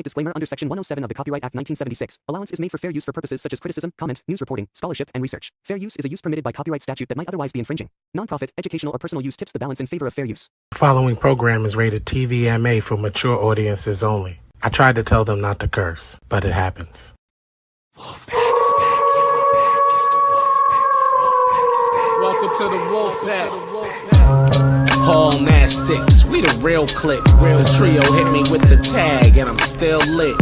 Copyright disclaimer under Section 107 of the Copyright Act 1976. Allowance is made for fair use for purposes such as criticism, comment, news reporting, scholarship, and research. Fair use is a use permitted by copyright statute that might otherwise be infringing. Nonprofit, educational, or personal use tips the balance in favor of fair use. The following program is rated TVMA for mature audiences only. I tried to tell them not to curse, but it happens. Wolfpack is back, yeah, we back. It's the Wolfpack. Welcome to the Wolfpack. Hall Nash 6, we the real click. Real trio hit me with the tag, and I'm still lit.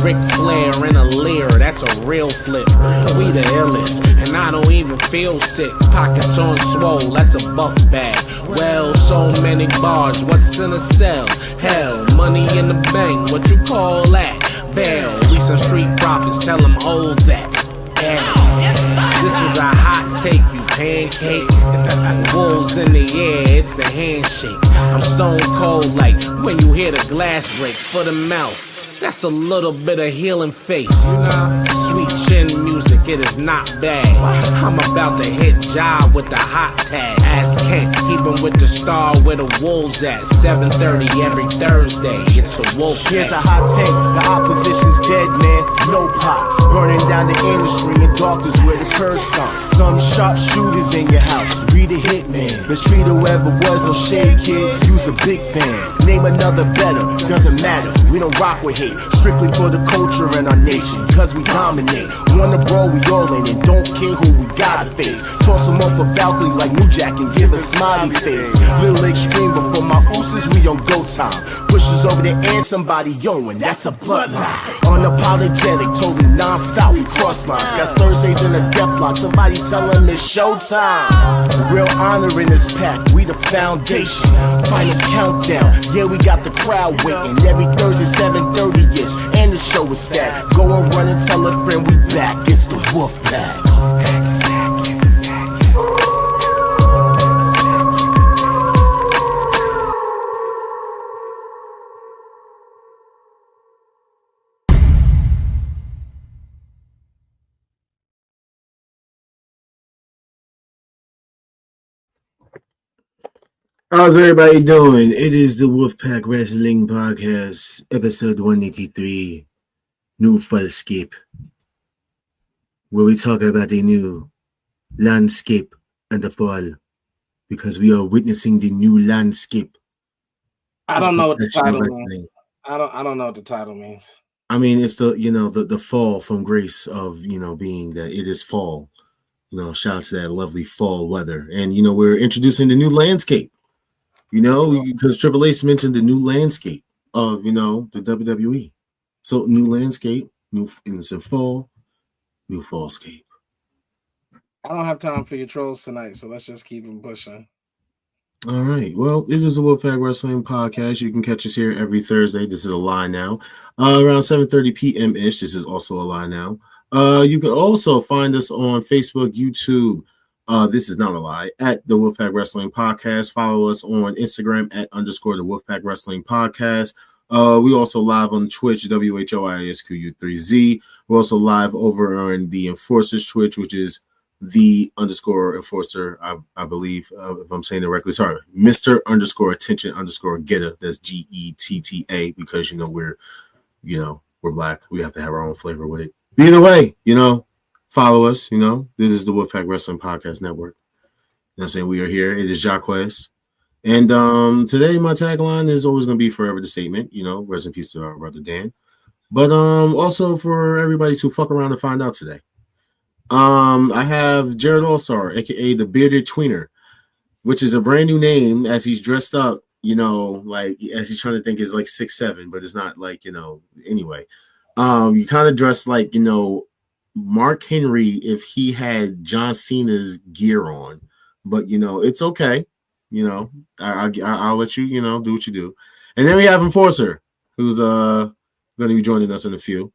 Ric Flair in a leer, that's a real flip. We the illest, and I don't even feel sick. Pockets on swole, that's a buff bag. Well, so many bars, what's in a cell? Hell, money in the bank, what you call that? Bail, we some street prophets, tell them hold that. This is a hot take, you pancake. Wolves in the air, it's the handshake. I'm stone cold like when you hear the glass break for the mouth. That's a little bit of healing face. Sweet chin music, it is not bad. I'm about to hit job with the hot tag. Ask Kent, keepin' with the star where the wolves at. 7:30 every Thursday, it's the Wolfpack. Here's a hot take, the opposition's dead, man. No pop, burning down the industry in darkness where the curb stops. Some sharpshooters in your house, we the hitman. Let's treat whoever was no shade kid, you's a big fan. Name another better, doesn't matter. We don't rock with hate, strictly for the culture and our nation, cause we dominate. Wanna brawl, we all in, and don't care who we gotta face. Toss them off a balcony like New Jack and give a smiley face. Little extreme, but for my ooses, we on go time. Pushes over the end, somebody yowing, that's a bloodline. Unapologetic, totally non-stop, we cross lines. Got Thursdays in a death lock, somebody tell them it's showtime. Real honor in this pack, we the foundation. Final countdown, yeah, we got the crowd waiting. Every Thursday, 7:30-ish, and the show is stacked. Go and run and tell a friend we back, it's the Wolfpack. How's everybody doing? It is the Wolfpack Wrestling Podcast, episode 183, New Fallscape, where we talk about the new landscape and the fall, because we are witnessing the new landscape. I don't know what the title means. I don't know what the title means. I mean, it's the fall from grace of, being that it is fall. Shout out to that lovely fall weather. And, we're introducing the new landscape. Because Triple H mentioned the new landscape of, the WWE. So new landscape, new innocent fall, new fallscape. I don't have time for your trolls tonight, so let's just keep them pushing. All right. Well, it is the Wolfpack Wrestling Podcast. You can catch us here every Thursday. This is a lie now. Around 7:30 p.m.-ish. This is also a lie now. You can also find us on Facebook, YouTube. This is not a lie, at the Wolfpack Wrestling Podcast. Follow us on Instagram at _ the Wolfpack Wrestling Podcast. We also live on Twitch, WHOISQU3Z. We're also live over on the Enforcer's Twitch, which is the _ Enforcer, I believe, if I'm saying it correctly. Sorry, Mr. _ Attention _ Getter. That's GETTA, because we're black. We have to have our own flavor with it. Either way, follow us, This is the Wolfpack Wrestling Podcast Network. I'm saying we are here. It is Jacques. And today my tagline is always going to be forever the statement, rest in peace to our brother Dan. But also for everybody to fuck around and find out today. I have Jared Allstar, a.k.a. the Bearded Tweener, which is a brand new name as he's dressed up, like as he's trying to think is like 6'7", but it's not like, anyway. You kind of dress like, Mark Henry if he had John Cena's gear on, but it's okay. I'll let you do what you do. And then we have Enforcer, who's going to be joining us in a few.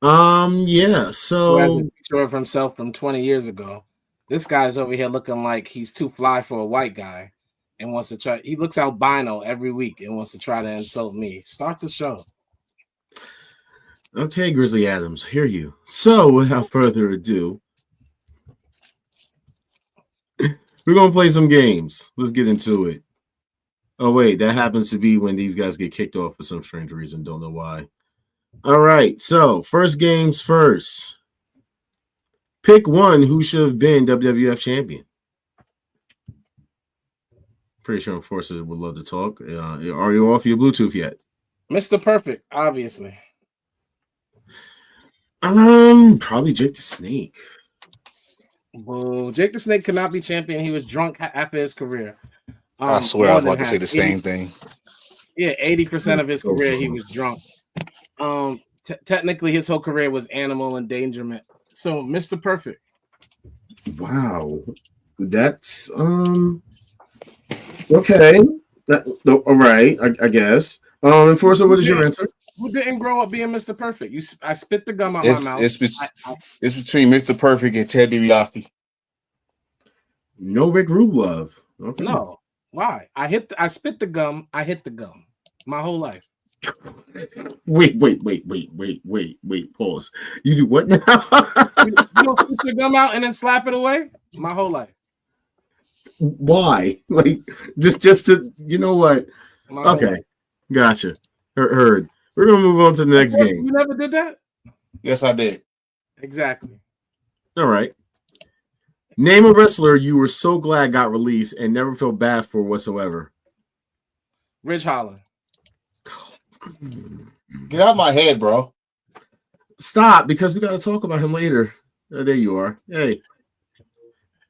So who has a picture of himself from 20 years ago. This guy's over here looking like he's too fly for a white guy and wants to try. He looks albino every week and wants to try to insult me. Start the show. Okay, Grizzly Adams, hear you. So, without further ado, we're going to play some games. Let's get into it. Oh, wait, that happens to be when these guys get kicked off for some strange reason. Don't know why. All right. So first games first. Pick one who should have been WWF champion. Pretty sure Enforcer would love to talk. Are you off your Bluetooth yet? Mr. Perfect, obviously. Probably Jake the Snake. Well, Jake the Snake could not be champion. He was drunk after his career. I swear I was about to say the same thing. Yeah, 80% of his career he was drunk. Technically, his whole career was animal endangerment. So, Mr. Perfect. Wow, that's okay. All right, I guess. Enforcer, what is your answer? Who didn't grow up being Mr. Perfect? I spit the gum out my mouth. It's between Mr. Perfect and Ted DiBiase. No Rick Rublev. Okay. No, why? I spit the gum. I hit the gum. My whole life. Wait. Pause. You do what now? You don't spit your gum out and then slap it away? My whole life. Why? Like just to what? Okay, gotcha. Heard. We're gonna move on to the next game. You never did that? Yes, I did. Exactly. All right. Name a wrestler you were so glad got released and never felt bad for whatsoever. Ridge Holland. Get out of my head, bro. Stop, because we got to talk about him later. There you are. Hey,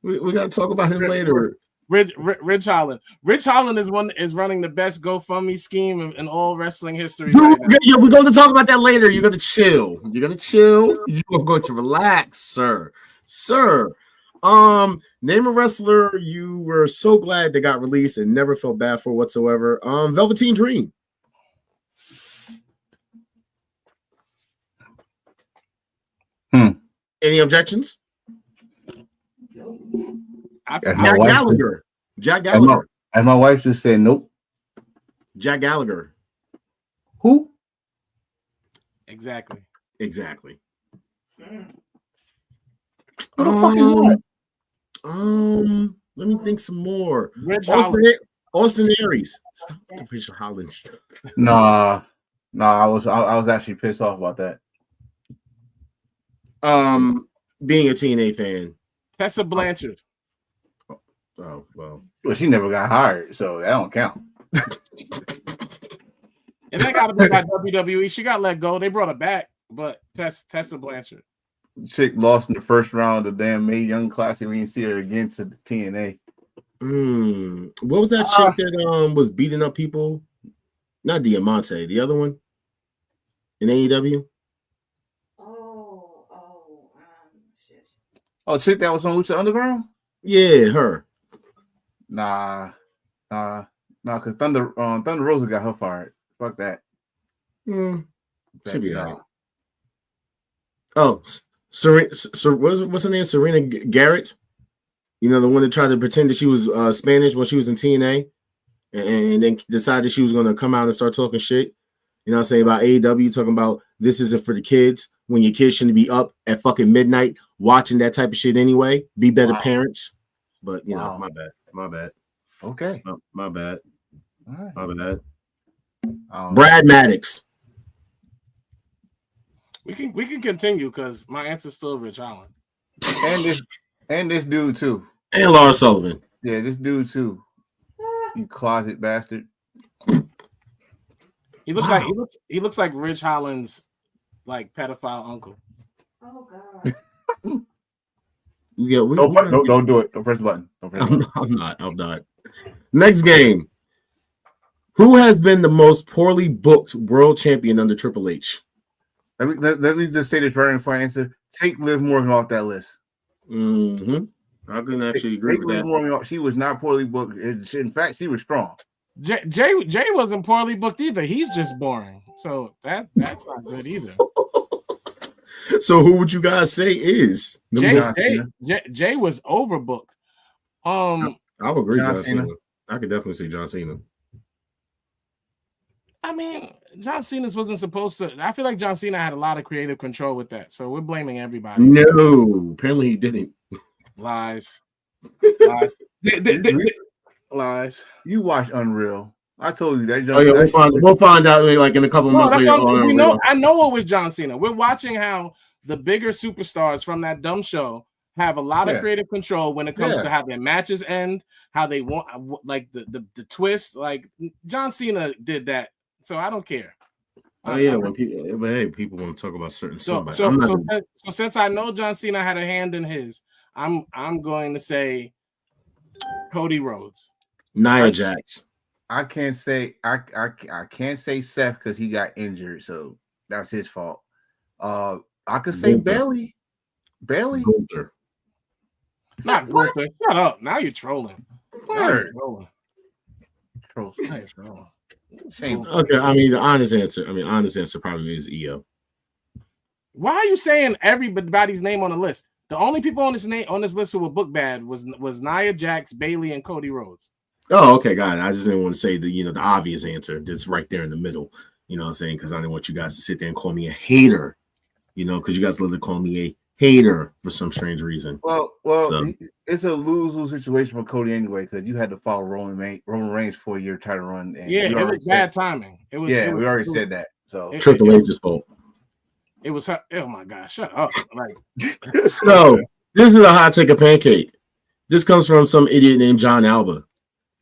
we got to talk about him later. Ridge Holland. Ridge Holland is running the best GoFundMe scheme in all wrestling history. Dude, yeah, we're going to talk about that later. You're going to chill. You're going to chill. You are going to relax, sir. Name a wrestler you were so glad they got released and never felt bad for whatsoever. Velveteen Dream. Any objections? Jack Gallagher. And my wife just said nope. Jack Gallagher. Who? Exactly. Let me think some more. Austin Aries. Stop the Ridge Holland stuff. Nah, I was actually pissed off about that. Being a TNA fan. Tessa Blanchard. Oh, well, she never got hired, so that don't count. And that got to be by WWE. She got let go. They brought her back, but Tessa Blanchard. Chick lost in the first round of damn Mae Young Classic. We didn't see her again to the TNA. What was that chick that was beating up people? Not Diamante, the other one in AEW. Oh, chick that was on Lucha Underground? Yeah, her. Nah, because Thunder Rosa got her fired. Fuck that. Should be all right. Oh, what's her name? Serena Garrett. You know, the one that tried to pretend that she was Spanish when she was in TNA, and then decided she was going to come out and start talking shit. You know what I'm saying, about AEW, talking about this isn't for the kids, when your kids shouldn't be up at fucking midnight watching that type of shit anyway. Be better parents. But, you know, my bad. Okay. Oh, my bad. All right. My bad. Brad Maddox. We can continue because my answer's still Ridge Holland. And this dude too. And Lars Sullivan. Yeah, this dude too. You closet bastard. He looks like Ridge Holland's like pedophile uncle. Oh God. Yeah, don't do it. Don't press the button. I'm not. Next game. Who has been the most poorly booked world champion under Triple H? Let me just say this right before I answer. Take Liv Morgan off that list. I can actually agree with that. Morgan, she was not poorly booked. In fact, she was strong. Jay wasn't poorly booked either. He's just boring. So that's not good either. So who would you guys say is? Jay was overbooked. I would agree, John Cena. I could definitely say John Cena. I mean, John Cena's wasn't supposed to. I feel like John Cena had a lot of creative control with that. So we're blaming everybody. No, apparently he didn't. Lies. Lies. You watch Unreal. I told you that. Oh yeah, we'll find out like in a couple months later. I know it was John Cena. We're watching how the bigger superstars from that dumb show have a lot of creative control when it comes to how their matches end, how they want, like the twist. Like John Cena did that, so I don't care. Oh yeah, when people want to talk about certain stuff. So since I know John Cena had a hand in his, I'm going to say Cody Rhodes, Nia Jax. I can't say I can't say Seth because he got injured, so that's his fault. I could say Bailey. Gunther. Not Gunther. Shut up. Now you're trolling. Word. Shame. Okay, I mean the honest answer probably is EO. Why are you saying everybody's name on the list? The only people on this list who were booked bad was Nia Jax, Bailey, and Cody Rhodes. Oh, okay, got it. I just didn't want to say the obvious answer that's right there in the middle. You know what I'm saying? Because I didn't want you guys to sit there and call me a hater. Because you guys love to call me a hater for some strange reason. Well, so it's a lose-lose situation for Cody anyway, because you had to follow Roman Reigns for your title run. And it was bad timing. We already said that. So Triple H's fault. It was her. Oh my gosh, shut up! Like, so this is a hot take of pancake. This comes from some idiot named John Alba.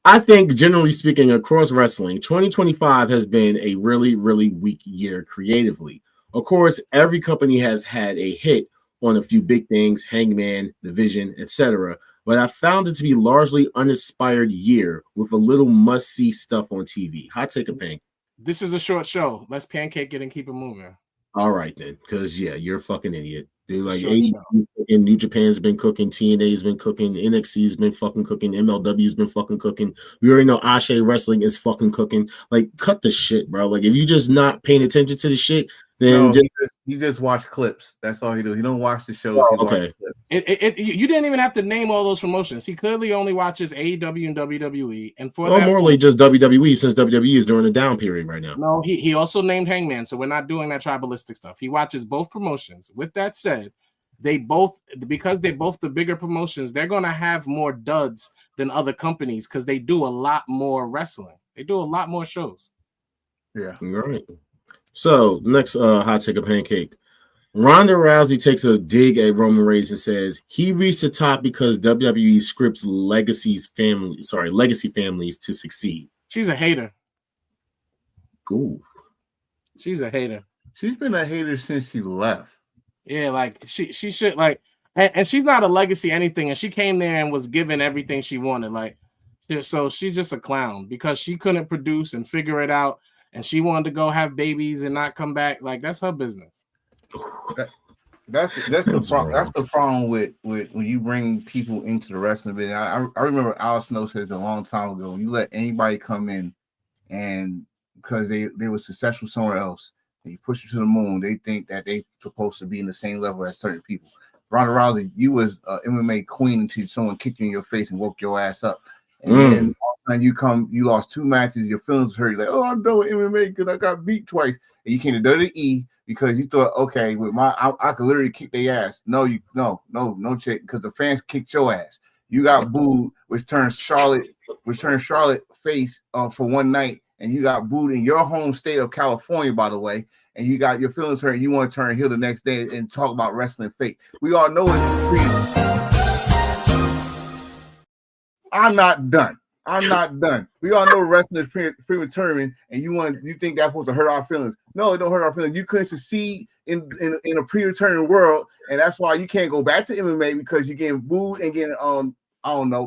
I think, generally speaking, across wrestling, 2025 has been a really, really weak year creatively. Of course, every company has had a hit on a few big things, Hangman, Division, etc. But I found it to be largely uninspired year with a little must-see stuff on TV. Hot take of pancake. This is a short show. Let's pancake it and keep it moving. All right, then. Because, you're a fucking idiot. Dude, like, in New Japan's been cooking, TNA's been cooking, NXT's been fucking cooking, MLW's been fucking cooking. We already know Ashe Wrestling is fucking cooking. Like, cut the shit, bro. Like, if you just not paying attention to the shit, then he just watch clips. That's all he do. He don't watch the shows. Okay. You didn't even have to name all those promotions. He clearly only watches AEW and WWE. And morally just WWE, since WWE is during a down period right now. No, he also named Hangman, so we're not doing that tribalistic stuff. He watches both promotions. With that said, because they're both the bigger promotions, they're gonna have more duds than other companies because they do a lot more wrestling. They do a lot more shows. Yeah. All right. So next hot take of pancake. Ronda Rousey takes a dig at Roman Reigns and says he reached the top because WWE scripts legacy families to succeed. She's a hater. Ooh. She's a hater. She's been a hater since she left. Yeah, like she should like, and she's not a legacy anything, and she came there and was given everything she wanted. Like, so she's just a clown because she couldn't produce and figure it out. And she wanted to go have babies and not come back. Like, that's her business. That's the problem with when you bring people into the wrestling business. I remember Al Snow says a long time ago, when you let anybody come in and because they were successful somewhere else, and you push them to the moon, they think that they supposed to be in the same level as certain people. Ronda Rousey, you was MMA queen until someone kicked you in your face and woke your ass up. And then all of a sudden you lost 2 matches, your feelings hurt. You're like, oh, I'm done with MMA because I got beat twice. And you came to WWE because you thought, okay, with I could literally kick their ass. No, chick, because the fans kicked your ass. You got booed, which turned Charlotte face for one night, and you got booed in your home state of California, by the way. And you got your feelings hurt. And you want to turn heel the next day and talk about wrestling fake. We all know it's I'm not done. We all know wrestling is predetermined, and you think that's supposed to hurt our feelings. No, it don't hurt our feelings. You couldn't succeed in a predetermined world, and that's why you can't go back to MMA because you're getting booed and getting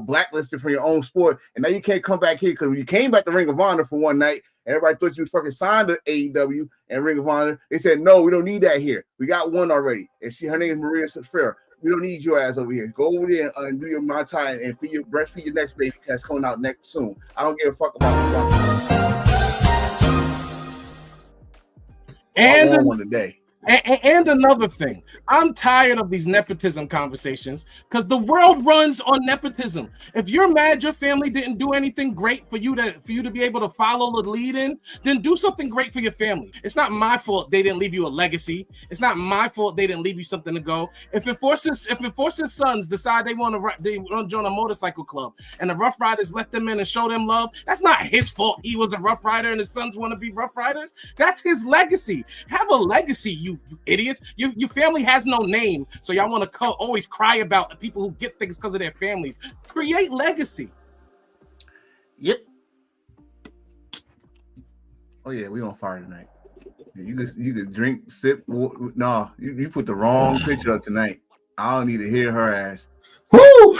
blacklisted from your own sport, and now you can't come back here because when you came back to Ring of Honor for one night, everybody thought you was fucking signed to AEW and Ring of Honor. They said, no, we don't need that here. We got one already, and her name is Maria Safira. We don't need your ass over here. Go over there and do your Muay Thai and breastfeed your next baby that's coming out next soon. I don't give a fuck about and one today. And another thing, I'm tired of these nepotism conversations because the world runs on nepotism. If you're mad your family didn't do anything great for you to be able to follow the lead in, then do something great for your family. It's not my fault they didn't leave you a legacy. It's not my fault they didn't leave you something to go. If it forces sons decide they want to join a motorcycle club and the Rough Riders let them in and show them love, that's not his fault. He was a Rough Rider and his sons want to be Rough Riders. That's his legacy. Have a legacy, you idiots. Your family has no name, so y'all want to always cry about the people who get things because of their families. Create legacy. Yep. Oh yeah, we on fire tonight. You could drink, sip. No, you put the wrong picture up tonight. I don't need to hear her ass. Woo!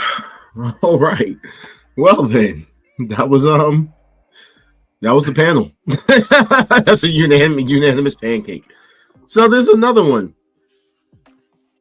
All right. Well then, that was the panel. That's a unanimous pancake. So there's another one.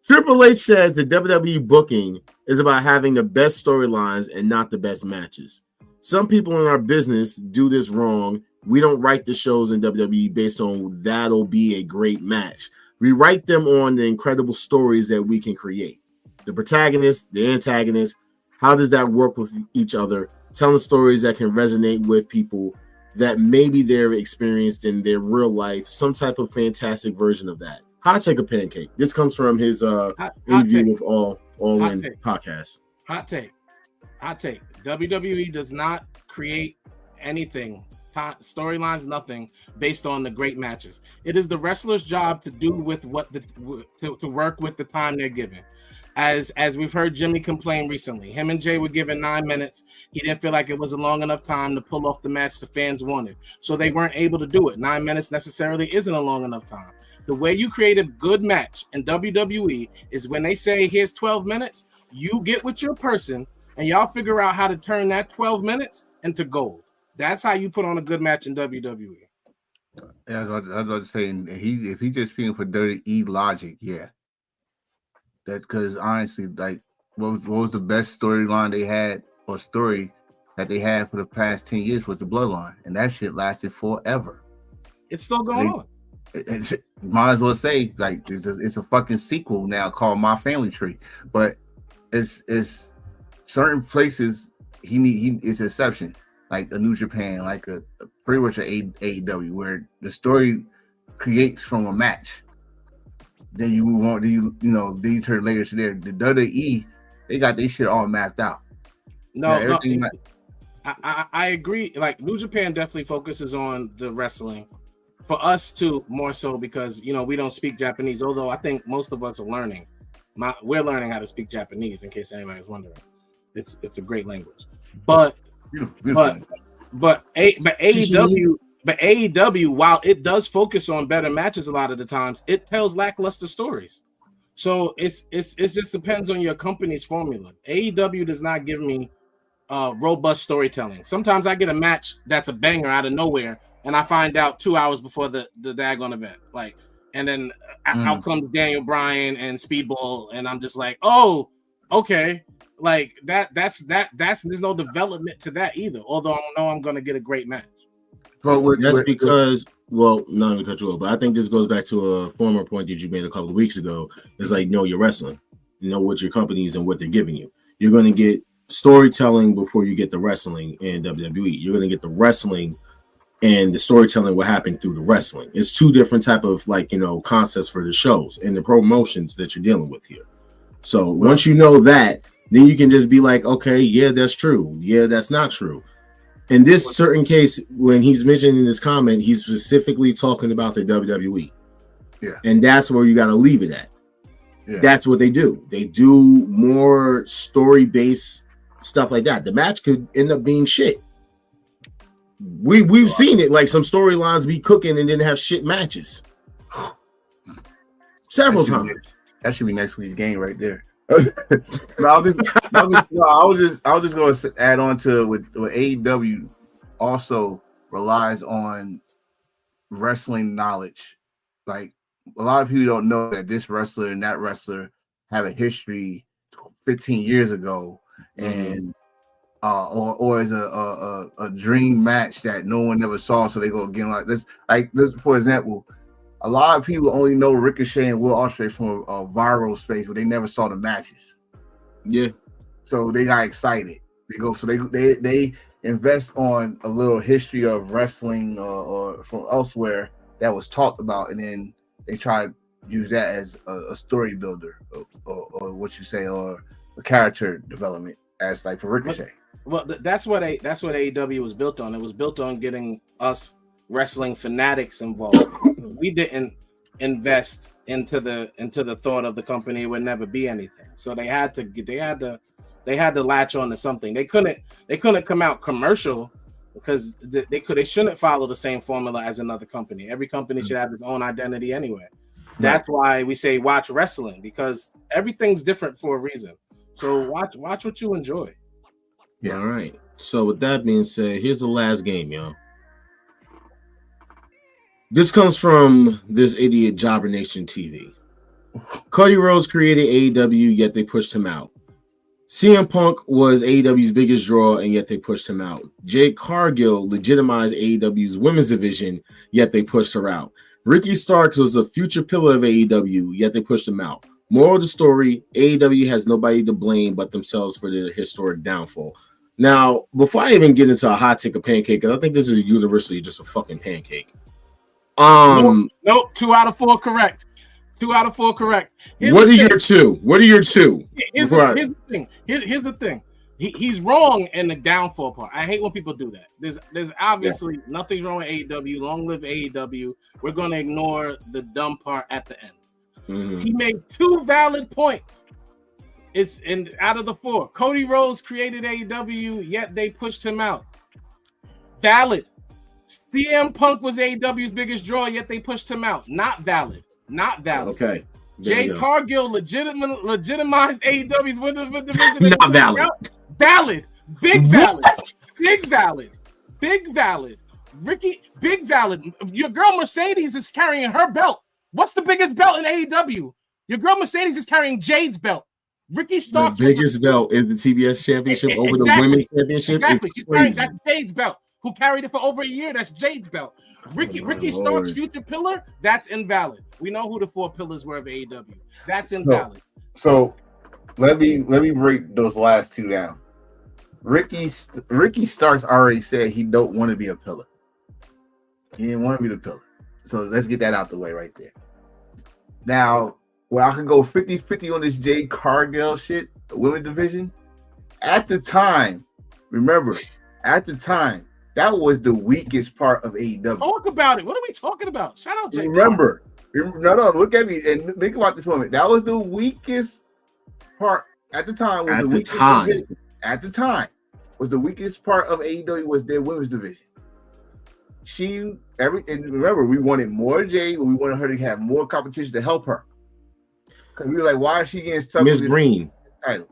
Triple H said the WWE booking is about having the best storylines and not the best matches. Some people in our business do this wrong. We don't write the shows in WWE based on that'll be a great match. We write them on the incredible stories that we can create. The protagonist, the antagonist, how does that work with each other? Telling stories that can resonate with people that maybe they're experienced in their real life, some type of fantastic version of that. Hot Take a Pancake. This comes from his interview with All In podcast. Hot take. WWE does not create anything, storylines, nothing based on the great matches. It is the wrestler's job to do with to work with the time they're given. As we've heard Jimmy complain recently, him and Jay were given 9 minutes. He didn't feel like it was a long enough time to pull off the match the fans wanted, so they weren't able to do it. 9 minutes necessarily isn't a long enough time. The way you create a good match in WWE is when they say, here's 12 minutes, you get with your person and y'all figure out how to turn that 12 minutes into gold. That's how you put on a good match in WWE. Yeah, I was about to say, if he just speaking for Dirty E logic, yeah. That because honestly, like, what was the best storyline they had, or story that they had for the past 10 years was the Bloodline, and that shit lasted forever. It's still going on. Might as well say, like, it's a fucking sequel now called My Family Tree, but it's certain places it's an exception, like a New Japan, like a pretty much an AEW, where the story creates from a match. Then you move on. Then you turn later to there. The WWE, they got their shit all mapped out. I agree. Like, New Japan definitely focuses on the wrestling. For us too, more so because we don't speak Japanese. Although I think most of us are learning. We're learning how to speak Japanese. In case anybody's wondering, it's a great language. But AEW. But AEW, while it does focus on better matches a lot of the times, it tells lackluster stories. So it just depends on your company's formula. AEW does not give me robust storytelling. Sometimes I get a match that's a banger out of nowhere, and I find out 2 hours before the daggone event. Like, and then out comes Daniel Bryan and Speedball, and I'm just like, oh, okay. Like that's there's no development to that either. Although I know I'm gonna get a great match. Well, that's because, not to cut you off, but I think this goes back to a former point that you made a couple of weeks ago. It's like, know your wrestling, know what your company is and what they're giving you. You're going to get storytelling before you get the wrestling in WWE. You're going to get the wrestling, and the storytelling will happen through the wrestling. It's two different type of concepts for the shows and the promotions that you're dealing with here. So once you know that, then you can just be like, okay, yeah, that's true. Yeah, that's not true. In this certain case, when he's mentioning this comment, he's specifically talking about the WWE. Yeah. And that's where you got to leave it at. Yeah. That's what they do. They do more story-based stuff like that. The match could end up being shit. We've seen it, like some storylines be cooking and then have shit matches. Several times. That should be next week's game right there. I was just going to add on to what AEW also relies on wrestling knowledge. Like, a lot of people don't know that this wrestler and that wrestler have a history 15 years ago, and or is a dream match that no one ever saw, so they go again like this. Like this, for example, a lot of people only know Ricochet and Will Ospreay from a viral space, but they never saw the matches. Yeah. So they got excited. They invest on a little history of wrestling or from elsewhere that was talked about, and then they try to use that as a story builder or what you say, or a character development as like for Ricochet. Well, that's what AEW was built on. It was built on getting us wrestling fanatics involved. We didn't invest into the thought of the company. It would never be anything. So they had to latch on to something. They couldn't come out commercial because they shouldn't follow the same formula as another company. Every company should have its own identity anyway. That's why we say watch wrestling, because everything's different for a reason. So watch what you enjoy. Yeah. All right. So with that being said, here's the last game, y'all. This comes from this idiot Jobber Nation TV. Cody Rhodes created AEW, yet they pushed him out. CM Punk was AEW's biggest draw, and yet they pushed him out. Jade Cargill legitimized AEW's women's division, yet they pushed her out. Ricky Starks was a future pillar of AEW, yet they pushed him out. Moral of the story, AEW has nobody to blame but themselves for their historic downfall. Now, before I even get into a hot take of pancake, because I think this is universally just a fucking pancake. Nope, 2 out of 4 correct. 2 out of 4 correct. What are your two? Here's the thing. Here's the thing. He's wrong in the downfall part. I hate when people do that. There's obviously nothing wrong with AEW. Long live AEW. We're going to ignore the dumb part at the end. Mm-hmm. He made 2 valid points. It's out of the 4. Cody Rhodes created AEW, yet they pushed him out. Valid. CM Punk was AEW's biggest draw, yet they pushed him out. Not valid. Okay. Jade Cargill legitimized AEW's women's division. Not valid. Valid. Big valid. What? Big valid. Big valid. Ricky, big valid. Your girl Mercedes is carrying her belt. What's the biggest belt in AEW? Your girl Mercedes is carrying Jade's belt. Ricky Starks. The biggest belt is the TBS championship over the women's championship. Exactly. She's carrying that's Jade's belt. Who carried it for over a year? That's Jade's belt. Ricky Starks' future pillar. That's invalid. We know who the 4 pillars were of AEW. That's invalid. So let me break those last 2 down. Ricky Starks already said he don't want to be a pillar. He didn't want to be the pillar. So let's get that out the way right there. Now, where I could go 50-50 on this Jade Cargill shit, the women's division, at the time, remember, that was the weakest part of AEW. Talk about it. What are we talking about? Shout out Jade. Remember, no, look at me and think about this moment. That was the weakest part at the time. At the time, was the weakest part of AEW was their women's division. And remember, we wanted more Jade, but we wanted her to have more competition to help her. Because we were like, why is she getting stuck Miss with this Green title?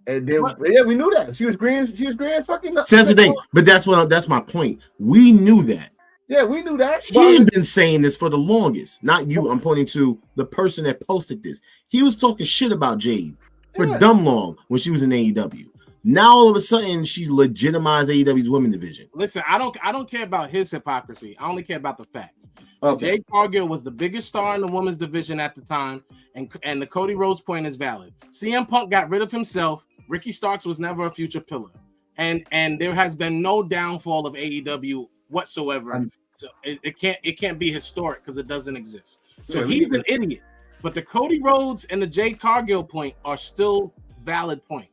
And then we knew that. She was green as fucking nothing. That's the thing. But that's my point. We knew that. Yeah, we knew that. He's been saying this for the longest. Not you. I'm pointing to the person that posted this. He was talking shit about Jade for dumb long when she was in AEW. Now all of a sudden she legitimized AEW's women division. Listen, I don't care about his hypocrisy. I only care about the facts. Okay. Jade Cargill was the biggest star in the women's division at the time, and the Cody Rhodes point is valid. CM Punk got rid of himself. Ricky Starks was never a future pillar, and there has been no downfall of AEW whatsoever. So it can't be historic because it doesn't exist. So he's an idiot. But the Cody Rhodes and the Jade Cargill point are still valid points.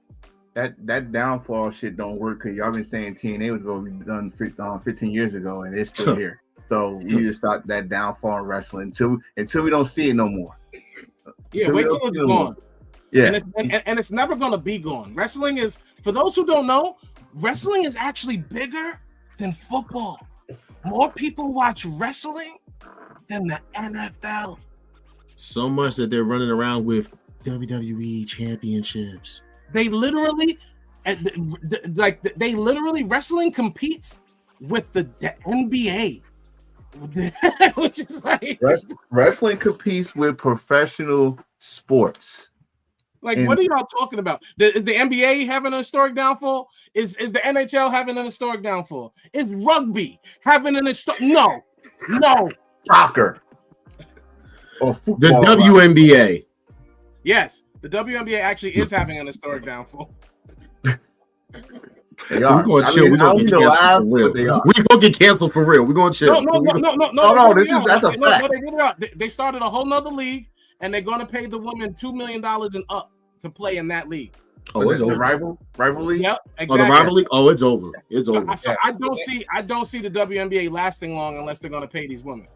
That downfall shit don't work because y'all been saying TNA was going to be done 15 years ago, and it's still here. So we just start that downfall in wrestling until we don't see it no more. Yeah, wait till it's gone. Yeah, and it's never going to be gone. Wrestling is, for those who don't know, wrestling is actually bigger than football. More people watch wrestling than the NFL. So much that they're running around with WWE championships. They literally, wrestling competes with the NBA, which is like wrestling competes with professional sports. Like, what are y'all talking about? Is the NBA having a historic downfall? Is the NHL having an historic downfall? Is rugby having an historic? No. Soccer. or The football. WNBA. Yes, the WNBA actually is having an historic downfall. They are. We're gonna chill. We're gonna get canceled for real. We're gonna get canceled for real. We're gonna chill. No. That's a fact. No, they really are. They started a whole nother league, and they're gonna pay the women $2 million and up to play in that league. Oh, it's over. Rivalry. Yep, exactly. Oh, the rivalry. Oh, it's over. It's over. So I don't see the WNBA lasting long unless they're gonna pay these women.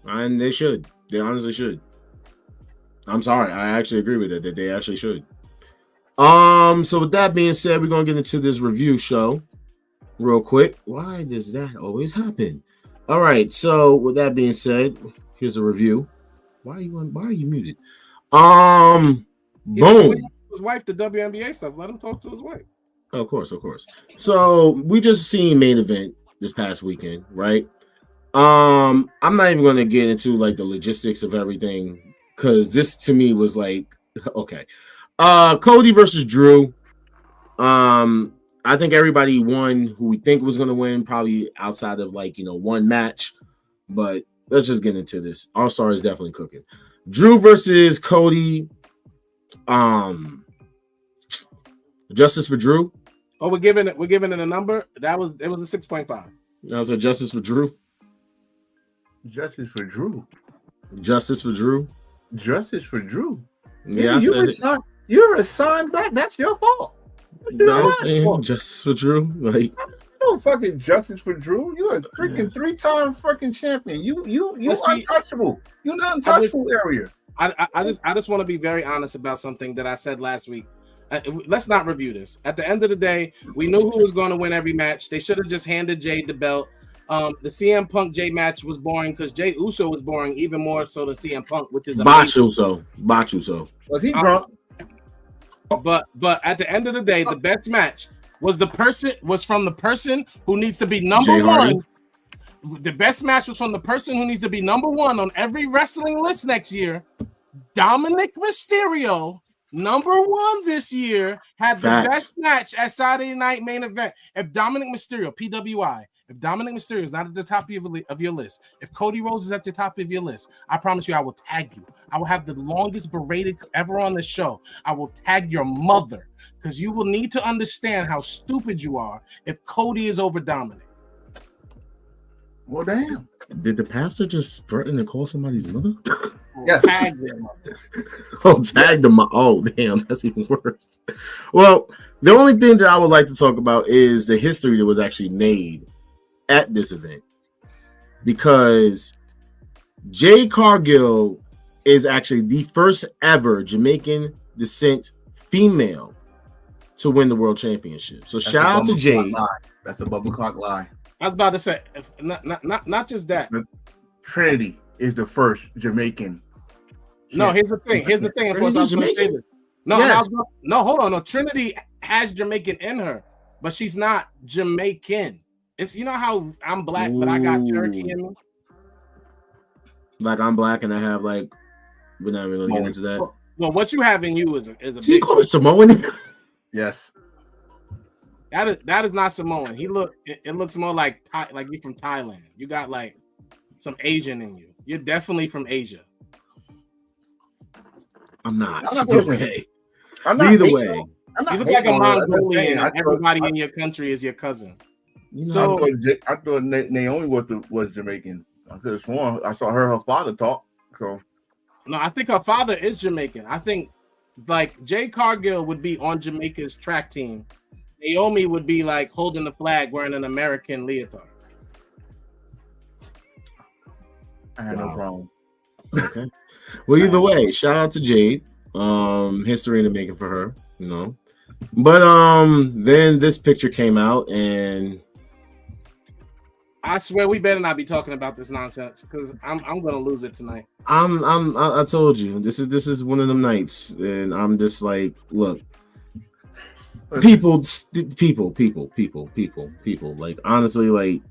And they should. They honestly should. I'm sorry. I actually agree with it that they actually should. So with that being said, we're gonna get into this review show real quick. Why does that always happen? All right. So with that being said, here's a review. Why are you muted? Boom. His wife, the WNBA stuff. Let him talk to his wife. Of course. So we just seen main event this past weekend, right? I'm not even gonna get into like the logistics of everything because this to me was like okay. Cody versus Drew. I think everybody won who we think was gonna win, probably outside of like one match. But let's just get into this. All Star is definitely cooking. Drew versus Cody. Justice for Drew. Oh, we're giving it a number. It was a 6.5. That was a Justice for Drew. Justice for Drew. Justice for Drew. Justice for Drew. Yeah, you're assigned back. That's your fault. Justice for Drew. Like no fucking justice for Drew. You're a freaking 3-time fucking champion. You untouchable. You're not untouchable area. I just want to be very honest about something that I said last week. Let's not review this. At the end of the day, we knew who was going to win every match. They should have just handed Jade the belt. The CM Punk Jay match was boring because Jay Uso was boring even more so than CM Punk, which is Botch Uso. Was he drunk? But at the end of the day, the best match was from the person who needs to be number one. The best match was from the person who needs to be number one on every wrestling list next year. Dominik Mysterio, number one this year, had the best match at Saturday Night Main Event. If Dominik Mysterio, PWI, if Dominik Mysterio is not at the top of your list, if Cody Rhodes is at the top of your list, I promise you I will tag you. I will have the longest berated ever on the show. I will tag your mother because you will need to understand how stupid you are if Cody is over Dominik. Well, damn. Did the pastor just threaten to call somebody's mother? Yes. Tag their mother. Tag them. Oh, damn. That's even worse. Well, the only thing that I would like to talk about is the history that was actually made at this event. Because Jade Cargill is actually the first ever Jamaican descent female to win the world championship. So shout out to Jade. That's a bubble clock lie. I was about to say, not just that. Trinity is the first Jamaican. No, here's the thing. Of course, I was going to say this. No, yes. Hold on. No, Trinity has Jamaican in her, but she's not Jamaican. It's how I'm black, but I got Cherokee in me. Like I'm black and I have like. We're not really gonna get into that. Well, what you have in you is a. Do you call it Samoan? Yes. That is not Samoan. It looks more like you from Thailand. You got like some Asian in you. You're definitely from Asia. I'm not. Okay. Either way. You look like a Mongolian. Everybody in your country is your cousin. So I thought Naomi was Jamaican. I could have sworn I saw her father talk. So no, I think her father is Jamaican. I think like Jade Cargill would be on Jamaica's track team. Naomi would be like holding the flag wearing an American leotard. I had no problem. Okay. Well, either way, shout out to Jade. History in the making for her, But then this picture came out and I swear we better not be talking about this nonsense because I'm gonna lose it tonight. I told you this is one of them nights, and I'm just like, look. People. Like honestly, like,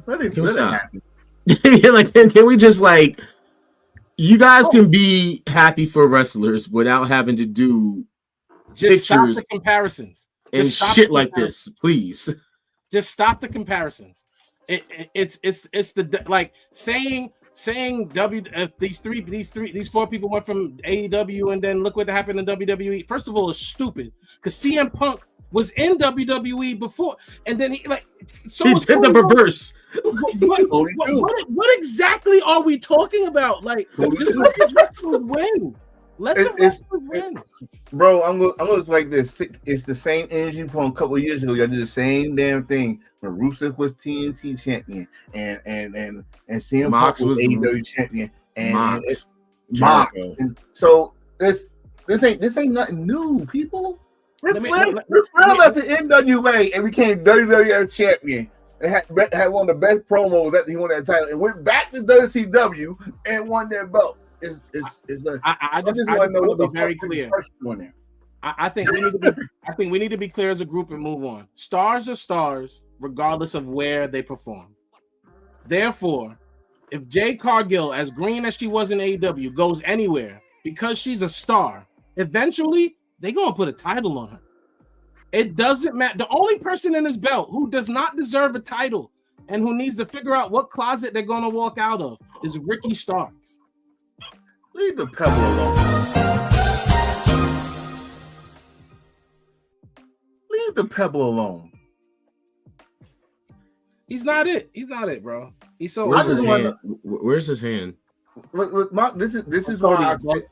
can we stop? Like, can we just like, you guys can be happy for wrestlers without having to do just stop pictures the comparisons and shit like this, please. Just stop the comparisons. It's the like saying these four people went from AEW and then look what happened in WWE. First of all, it's stupid because CM Punk was in WWE before, and then he did the reverse. What exactly are we talking about? Like, just let this wrestler win. Let the wrestler win. Bro, I'm gonna like this. It's the same energy from a couple of years ago. Y'all did the same damn thing when Rusev was TNT champion and CM Punk was AEW champion and Mox. And so this ain't nothing new, people. Ric Flair left the NWA and became WWF champion. And had one of the best promos that he won that title and went back to WCW and won their belt. I just want to know what the very clear. I think we need to be clear as a group and move on. Stars are stars, regardless of where they perform. Therefore, if Jade Cargill, as green as she was in AEW, goes anywhere because she's a star, eventually they're gonna put a title on her. It doesn't matter. The only person in this belt who does not deserve a title and who needs to figure out what closet they're gonna walk out of is Ricky Starks. Leave the pebble alone. Leave the pebble alone. He's not it. He's not it, bro. He's so. Where's his hand? Where's his hand? This is why I said.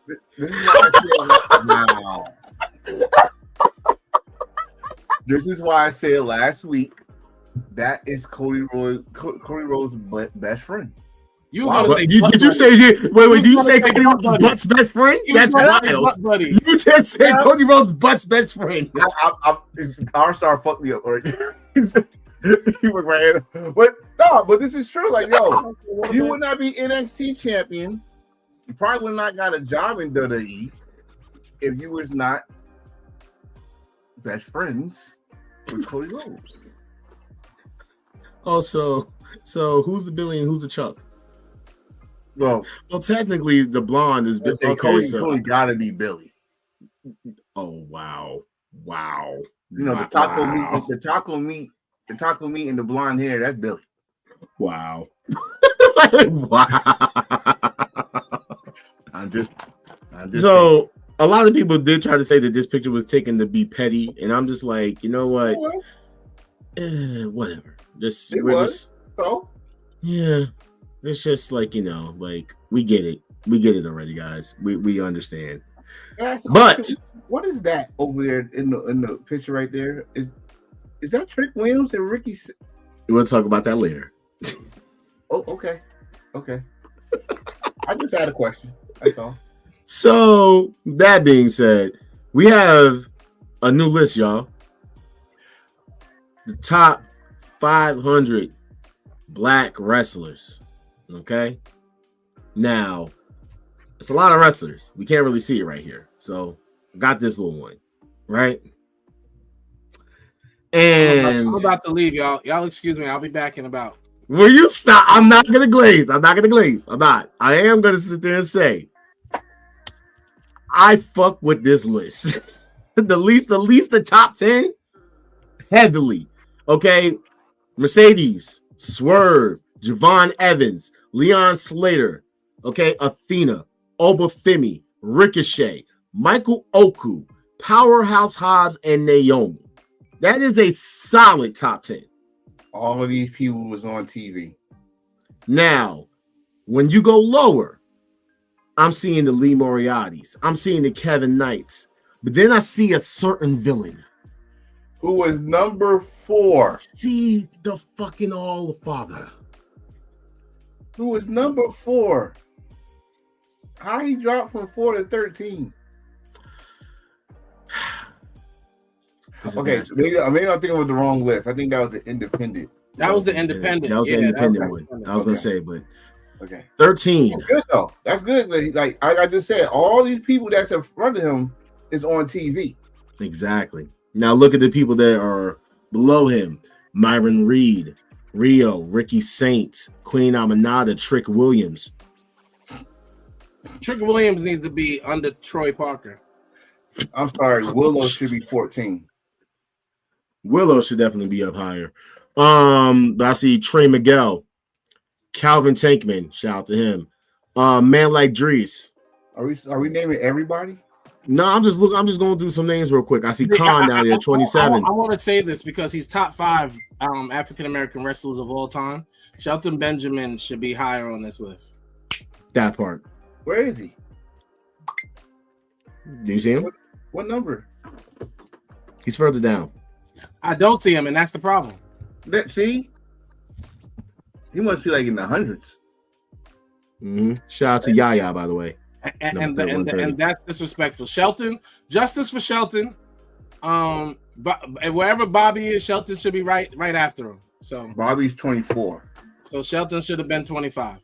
This is why I said last week that is Cody Rhodes' best friend. You gonna say? Did you say? Wait. Did you say Cody Rhodes' butt's best friend? That's wild. You just said Cody Rhodes' butt's best friend. Our star fucked me up already. He went right in. But this is true. Like, yo, you would not be NXT champion. You probably would not got a job in WWE if you was not best friends with Cody Rhodes. Also, so who's the Billy and who's the Chuck? Well, technically, the blonde is Billy. Okay, Cody gotta be Billy. Oh wow! You know, the taco meat, and the blonde hair. That's Billy. Wow! Wow! I'm just. So saying. A lot of people did try to say that this picture was taken to be petty, and I'm just like, you know what? Whatever. So yeah. It's just like, you know, like we get it already, guys. We understand. But what is that over there in the picture right there? Is that Trick Williams and Ricky? We'll talk about that later. Oh, okay. I just had a question. That's all. So that being said, we have a new list, y'all. The top 500 black wrestlers. Okay. Now, it's a lot of wrestlers. We can't really see it right here. So, I got this little one, right? And I'm about to leave, y'all. Y'all excuse me. I'll be back in about. Will you stop? I'm not gonna glaze. I'm not. I am gonna sit there and say, I fuck with this list. At least the top 10 heavily. Okay. Mercedes, Swerve, Javon Evans, Leon Slater, okay, Athena, Obafemi, Ricochet, Michael Oku, Powerhouse Hobbs, and Naomi. That is a solid top 10. All of these people was on TV. Now, when you go lower, I'm seeing the Lee Moriartys. I'm seeing the Kevin Knights. But then I see a certain villain. Who was number 4. See the fucking All Father. Who was number 4? How he dropped from 4 to 13? Okay, maybe I'm thinking of the wrong list. I think that was the independent. That was the independent. That was the independent one. I was gonna say, but okay, 13. That's good though. That's good. Like I just said, all these people that's in front of him is on TV. Exactly. Now look at the people that are below him: Myron Reed, Rio, Ricky Saints, Queen Aminata, Trick Williams. Trick Williams needs to be under Troy Parker. I'm sorry, Willow should be 14. Willow should definitely be up higher. I see Trey Miguel, Calvin Tankman. Shout out to him. Man like Drees. Are we naming everybody? No, I'm just going through some names real quick. I see Khan down there, 27. I want to say this because he's top 5 African American wrestlers of all time. Shelton Benjamin should be higher on this list. That part. Where is he? Do you see him? What number? He's further down. I don't see him, and that's the problem. See, he must be like in the hundreds. Mm-hmm. Shout out to Yaya, by the way. And that's disrespectful. Shelton, justice for Shelton. But wherever Bobby is, Shelton should be right after him. So Bobby's 24. So Shelton should have been 25.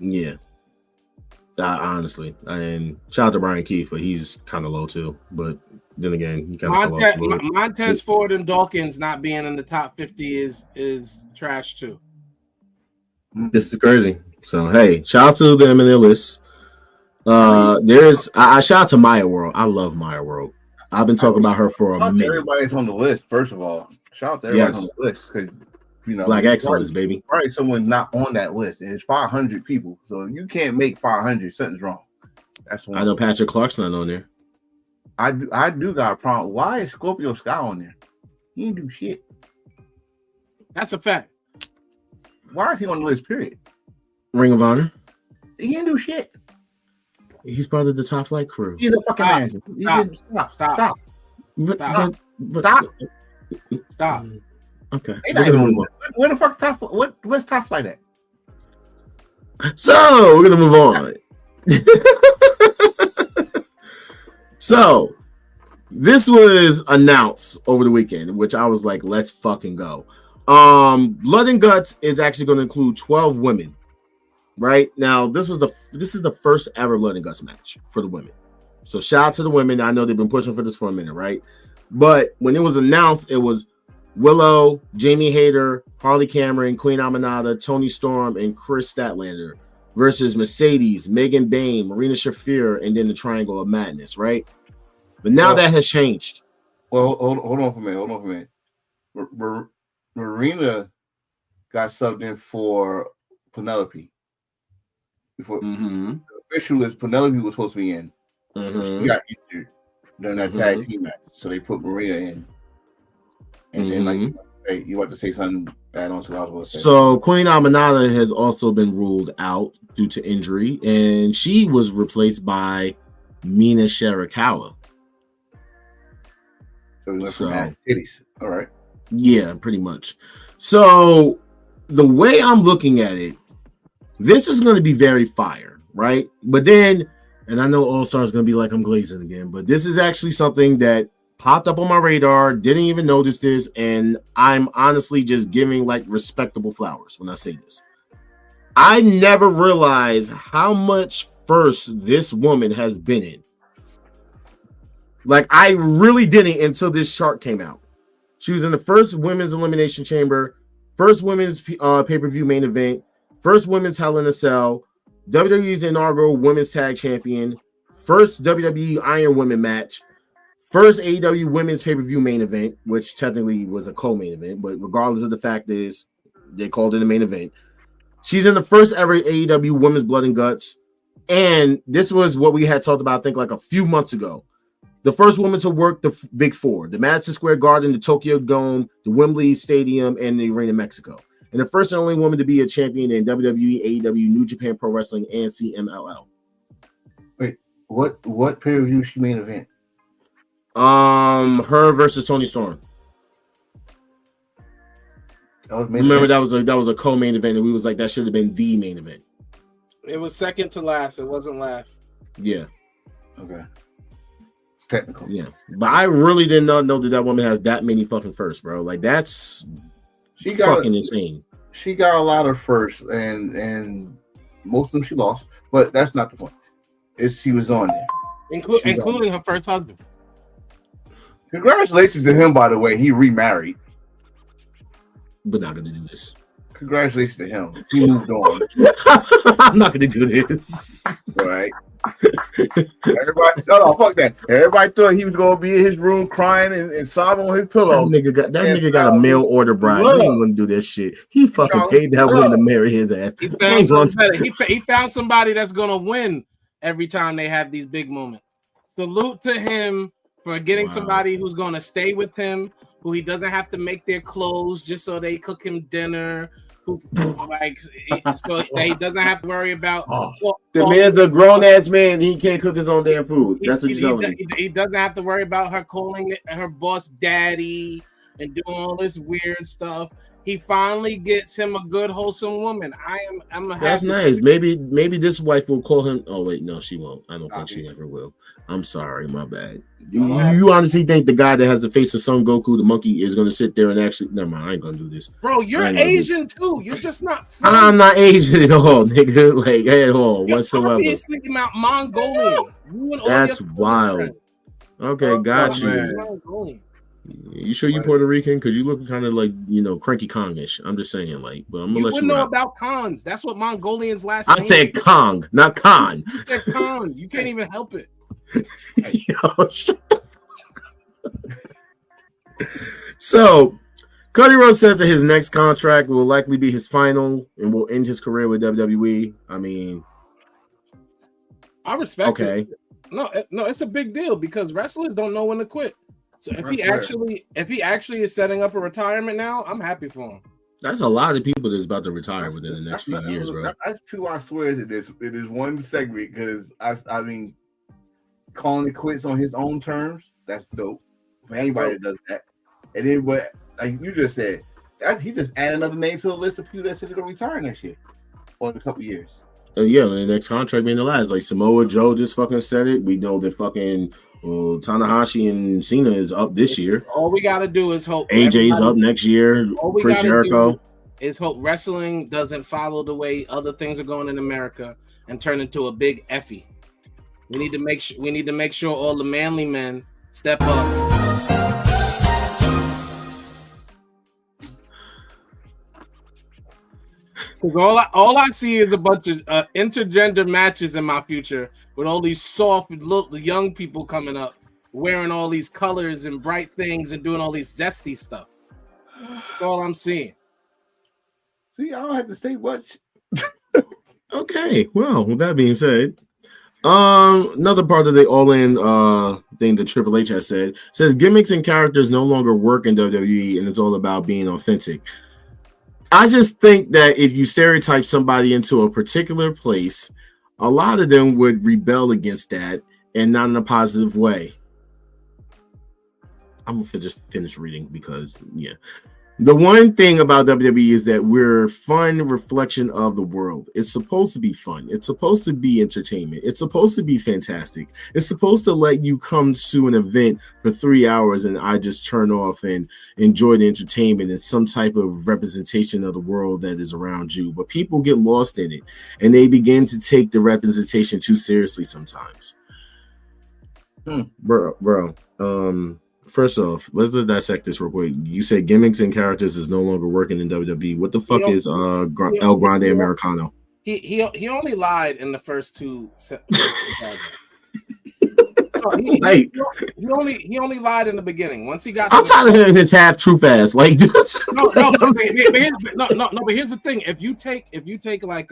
Yeah. Honestly, and shout out to Brian Keefe, but he's kind of low too. But then again, he kind of Montez Ford and Dawkins not being in the top 50 is trash too. This is crazy. So hey, shout out to them and their list. I shout out to Maya World. I love Maya World. I've been talking about her for a minute. Everybody's on the list. First of all, shout out to everybody on the list because Black excellence, baby. Probably someone's not on that list, and it's 500 people, so you can't make 500. Something's wrong. That's one. I know Patrick Clark's not on there. I do got a problem. Why is Scorpio Sky on there? He didn't do shit. That's a fact. Why is he on the list? Period. Ring of Honor. He didn't do shit. He's part of the Top Flight crew. He's a fucking manager. Stop. Okay. Where the fuck Top? Where's Top Flight at? So we're gonna move on. So this was announced over the weekend, which I was like, let's fucking go. Blood and Guts is actually going to include 12 women. Right now, this is the first ever Blood and Guts match for the women. So shout out to the women. I know they've been pushing for this for a minute, right? But when it was announced, it was Willow, Jamie Hayter, Harley Cameron, Queen Aminata, Toni Storm, and Chris Statlander versus Mercedes, Megan Bain, Marina Shafir, and then the Triangle of Madness, right? But now that has changed. Well, hold on for a minute. Marina got subbed in for Penelope. Before the official list, Penelope was supposed to be in. She got injured during that tag team match, so they put Marina in. And then, like, you want to say something bad on, so I was going to say. So Queen Aminata has also been ruled out due to injury, and she was replaced by Mina Shirakawa. So we went from ass titties. All right. Yeah, pretty much. So the way I'm looking at it, this is going to be very fire, right? But then, and I know All Star is going to be like I'm glazing again, but this is actually something that popped up on my radar, didn't even notice this, and I'm honestly just giving like respectable flowers when I say this. I never realized how much first this woman has been in. Like, I really didn't until this chart came out. She was in the first Women's Elimination Chamber, first Women's pay-per-view main event, first Women's Hell in a Cell, WWE's inaugural Women's Tag Champion, first WWE Iron Women match, first AEW Women's pay-per-view main event, which technically was a co-main event, but regardless of the fact is, they called it a main event. She's in the first ever AEW Women's Blood and Guts, and this was what we had talked about, I think, like a few months ago. The first woman to work the Big Four, the Madison Square Garden, the Tokyo Dome, the Wembley Stadium, and the Arena Mexico. And the first and only woman to be a champion in WWE, AEW, New Japan Pro Wrestling, and CMLL. Wait, what pay-per-view she main event? Her versus Toni Storm. Remember that was a co-main event, and we was like, that should have been the main event. It was second to last. It wasn't last. Yeah. Okay. Technical. Yeah, but I really did not know that woman has that many fucking firsts, bro. Like, that's fucking insane. She got a lot of firsts, and most of them she lost, but that's not the point. She was on there, including her first husband. Congratulations to him, by the way. He remarried. But not gonna do this. Congratulations to him. He moved on. I'm not gonna do this. All right. Everybody, no, fuck that. Everybody thought he was gonna be in his room crying and sobbing on his pillow. That nigga got a mail order bride. He ain't gonna do this shit. He fucking paid that woman to marry his ass. He found something better. He found somebody that's gonna win every time they have these big moments. Salute to him for getting somebody who's gonna stay with him, who he doesn't have to make their clothes just so they cook him dinner. So that he doesn't have to worry about. The man's a grown ass man. He can't cook his own damn food. That's what you're telling me. He doesn't have to worry about her calling her boss daddy and doing all this weird stuff. He finally gets him a good, wholesome woman. I'm happy. That's nice. Maybe this wife will call him. Oh wait, no, she won't. I don't think she ever will. I'm sorry, my bad. You honestly think the guy that has the face of Son Goku, the monkey, is going to sit there and actually? Never mind, I ain't going to do this. Bro, you're Asian too. You're just not. I'm not Asian at all, nigga. Like at all whatsoever. Obviously, not Mongolian. That's wild. Okay, got you. You sure you Puerto Rican? Because you look kind of like, Cranky Kongish. I'm just saying, like, but I'm gonna let you know about Khans. That's what Mongolians last name. I said Kong, not Khan. You said Khan. You can't even help it. Yo, shut So, Cody Rhodes says that his next contract will likely be his final and will end his career with WWE. I mean, I respect it. No, it's a big deal because wrestlers don't know when to quit. So if he actually is setting up a retirement now, I'm happy for him. That's a lot of people that's about to retire within the next few years, bro. That's too I swear it is one segment because I mean, calling it quits on his own terms, that's dope for anybody that does that. And then what, like you just said, he just add another name to the list of people that said they're gonna retire next year or in a couple years. Yeah, the next contract being the last. Like Samoa Joe just fucking said it. We know that fucking Tanahashi and Cena is up this year. All we gotta do is hope AJ's up next year. Chris Jericho is hope wrestling doesn't follow the way other things are going in America and turn into a big Effie. We need to make sure all the manly men step up. Because all I see is a bunch of intergender matches in my future with all these soft young people coming up, wearing all these colors and bright things and doing all these zesty stuff. That's all I'm seeing. See, I don't have to say much. Okay, well, with that being said, another part of the all-in thing that Triple H has says gimmicks and characters no longer work in WWE, and it's all about being authentic. I just think that if you stereotype somebody into a particular place, a lot of them would rebel against that and not in a positive way. I'm gonna just finish reading because, yeah. The one thing about WWE is that we're a fun reflection of the world. It's supposed to be fun. It's supposed to be entertainment. It's supposed to be fantastic. It's supposed to let you come to an event for 3 hours and I just turn off and enjoy the entertainment and some type of representation of the world that is around you. But people get lost in it and they begin to take the representation too seriously sometimes. Bro. First off, let's just dissect this real quick. You said gimmicks and characters is no longer working in WWE. What the fuck is El Grande Americano? He only lied in the first two. He only lied in the beginning. Once he got, I'm tired of hearing his half truth ass. Like, no. But here's the thing: if you take like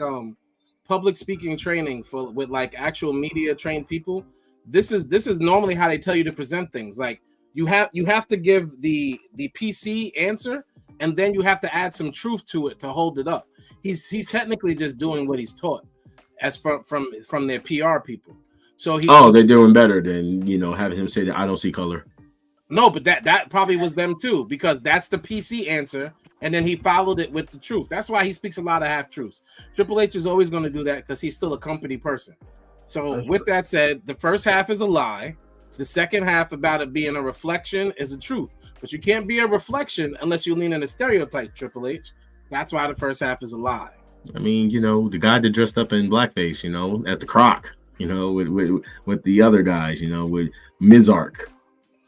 public speaking training with like actual media trained people, this is normally how they tell you to present things. Like you have to give the PC answer, and then you have to add some truth to it to hold it up. He's technically just doing what he's taught, as from their PR people. So they're doing better than having him say that I don't see color. No, but that probably was them too, because that's the PC answer, and then he followed it with the truth. That's why he speaks a lot of half truths. Triple H is always going to do that because he's still a company person. So with that said, the first half is a lie. The second half about it being a reflection is a truth. But you can't be a reflection unless you lean in a stereotype, Triple H. That's why the first half is a lie. I mean, the guy that dressed up in blackface, at the Croc, with the other guys, with Mizark.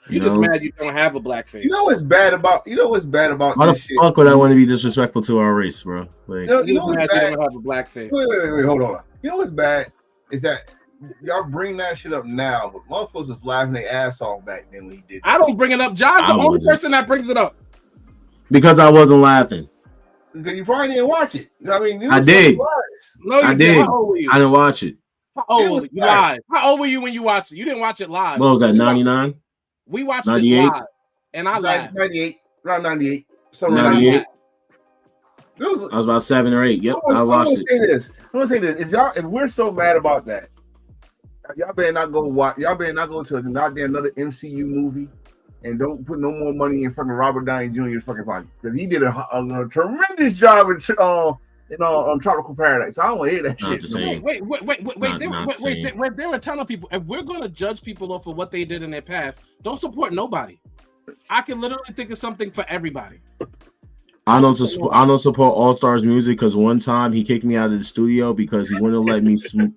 You're just mad you don't have a blackface. You know what's bad about Why the fuck would I want to be disrespectful to our race, bro? Like, you know what's bad? You don't have a blackface. Wait, hold on. You know what's bad is that y'all bring that shit up now, but motherfuckers was laughing their ass off back then when he did that. I don't bring it up. John's the only person that brings it up. Because I wasn't laughing. Because you probably didn't watch it. I mean, I did. No, I did. How old were you? I didn't watch it. How old? You lied. How old were you when you watched it? You didn't watch it live. What was that? 99. We watched 98? It live, and I laughed. 98, around 98. 98. I was about 7 or 8. Yep, I watched it. I'm gonna say this: if we're so mad about that, y'all better not go watch. Y'all better not go to another MCU movie, and don't put no more money in front of Robert Downey Jr.'s fucking pocket because he did a tremendous job in Tropical Paradise. So I don't want to hear that shit. Wait. There are a ton of people. If we're going to judge people off of what they did in their past, don't support nobody. I can literally think of something for everybody. I don't support All Stars music because one time he kicked me out of the studio because he wouldn't let me smoke.